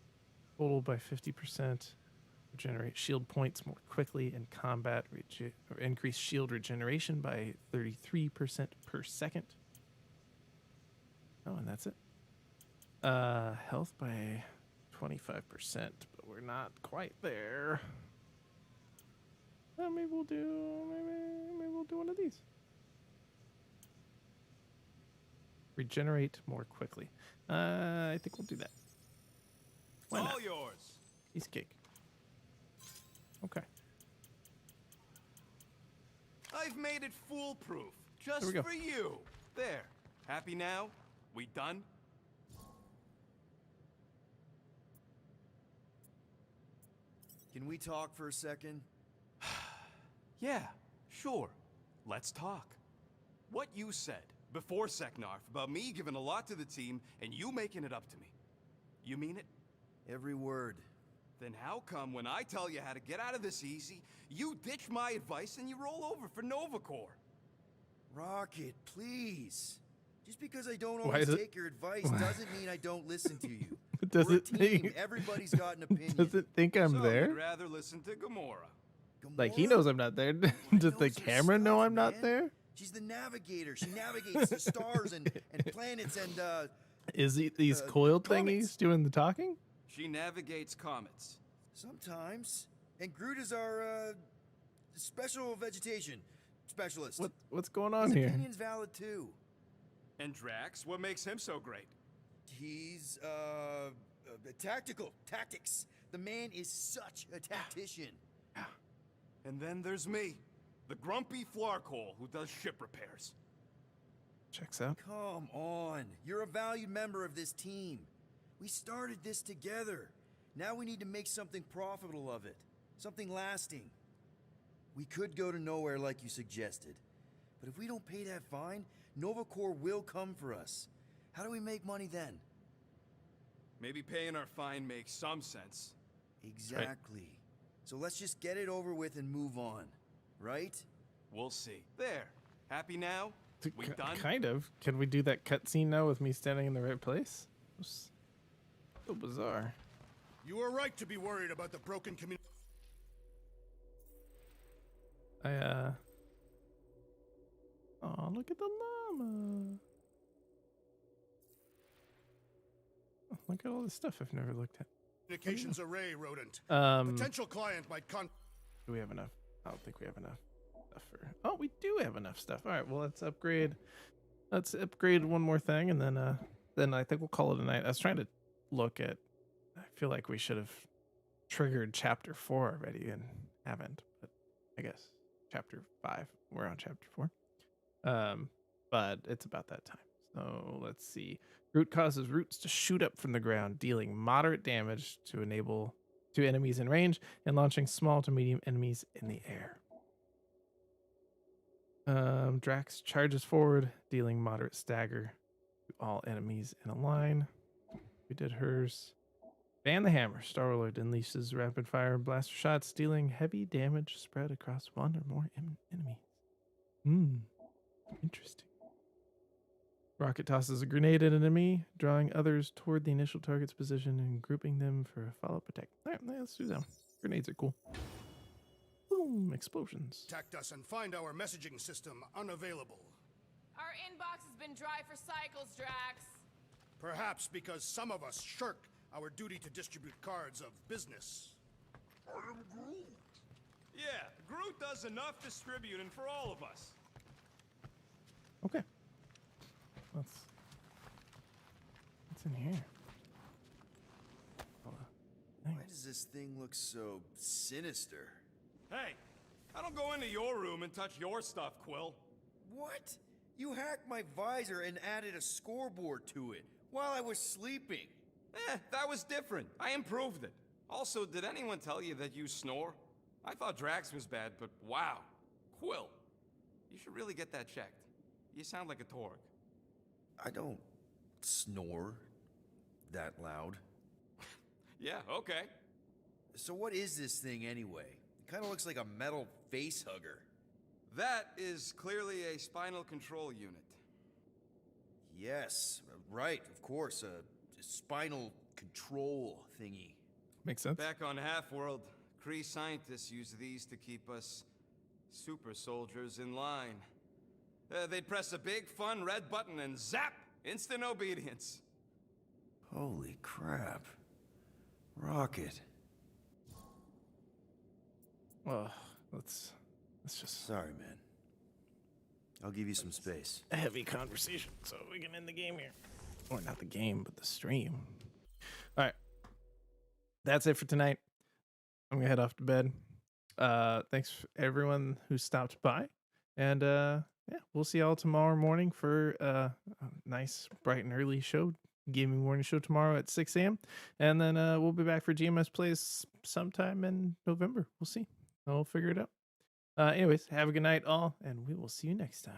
total by 50%. Regenerate shield points more quickly in combat. Or increase shield regeneration by 33% per second. Oh, and that's it. Health by 25%, but we're not quite there. Maybe we'll do one of these. Regenerate more quickly. I think we'll do that. It's all yours. Piece of cake. Okay. I've made it foolproof, just There we go. for you. There. Happy now? We done? Can we talk for a second? Yeah, sure. Let's talk. What you said before Seknarf about me giving a lot to the team and you making it up to me. You mean it? Every word. Then how come when I tell you how to get out of this easy, you ditch my advice and you roll over for Novacore? Rocket, please. Just because I don't Why always is it- take your advice doesn't mean I don't listen to you. Does We're a it team. think- Everybody's got an opinion. Does it think I'm So there? you'd rather listen to Gamora. Like, he knows I'm not there. Does the camera know I'm not there? She's the navigator. She navigates the stars and planets and Is he these coiled thingies doing the talking? She navigates comets. sometimes. And Groot is our special vegetation specialist. What's going on His here? opinion's valid too. And Drax, what makes him so great? He's tactical tactics. The man is such a tactician. And then there's me, the grumpy Flarkhole who does ship repairs. Checks out. Come on. You're a valued member of this team. We started this together. Now we need to make something profitable of it. Something lasting. We could go to nowhere like you suggested. But if we don't pay that fine, Novacore will come for us. How do we make money then? Maybe paying our fine makes some sense. Exactly. So let's just get it over with and move on. Right? We'll see. There. Happy now? We done? Kind of. Can we do that cutscene now with me standing in the right place? It's so bizarre. You were right to be worried about the broken community. Oh, look at the llama. Oh, look at all this stuff I've never looked at. Communications array, rodent. Um, Potential client might Do we have enough? I don't think we have enough stuff for. Oh, we do have enough stuff. All right, well, let's upgrade. Let's upgrade one more thing, and then I think we'll call it a night. I was trying to look at. I feel like we should have triggered chapter 4 already and haven't, but I guess chapter 5. We're on chapter 4. But it's about that time. So let's see. Groot causes roots to shoot up from the ground, dealing moderate damage to enemies in range and launching small to medium enemies in the air. Drax charges forward, dealing moderate stagger to all enemies in a line. We did hers. Ban the hammer. Star-Lord unleashes rapid fire blaster shots, dealing heavy damage spread across one or more enemies. Interesting. Rocket tosses a grenade at an enemy, drawing others toward the initial target's position and grouping them for a follow-up attack. All right, let's do that. Grenades are cool. Boom! Explosions. contact us and find our messaging system unavailable. Our inbox has been dry for cycles, Drax. Perhaps because some of us shirk our duty to distribute cards of business. I am Groot. Yeah, Groot does enough distributing for all of us. Okay. What's in here? Why does this thing look so sinister? Hey, I don't go into your room and touch your stuff, Quill. What? You hacked my visor and added a scoreboard to it while I was sleeping. That was different. I improved it. Also, did anyone tell you that you snore? I thought Drax was bad, but wow. Quill, you should really get that checked. You sound like a Torg. I don't snore that loud. Yeah, okay. So what is this thing anyway? It kind of looks like a metal face hugger. That is clearly a spinal control unit. Yes, right, of course, a spinal control thingy. Makes sense. Back on Half-World, Kree scientists use these to keep us super soldiers in line. They'd press a big, fun red button and zap! Instant obedience. Holy crap. Rocket. Well, let's just Sorry, man. I'll give you some space. a heavy conversation so we can end the game here. Or not the game, but the stream. All right. That's it for tonight. I'm going to head off to bed. Thanks for everyone who stopped by. And yeah, we'll see y'all tomorrow morning for a nice, bright and early show. Gaming morning show tomorrow at 6 a.m. And then we'll be back for GMS Plays sometime in November. We'll see. We'll figure it out. Anyways, have a good night, all, and we will see you next time.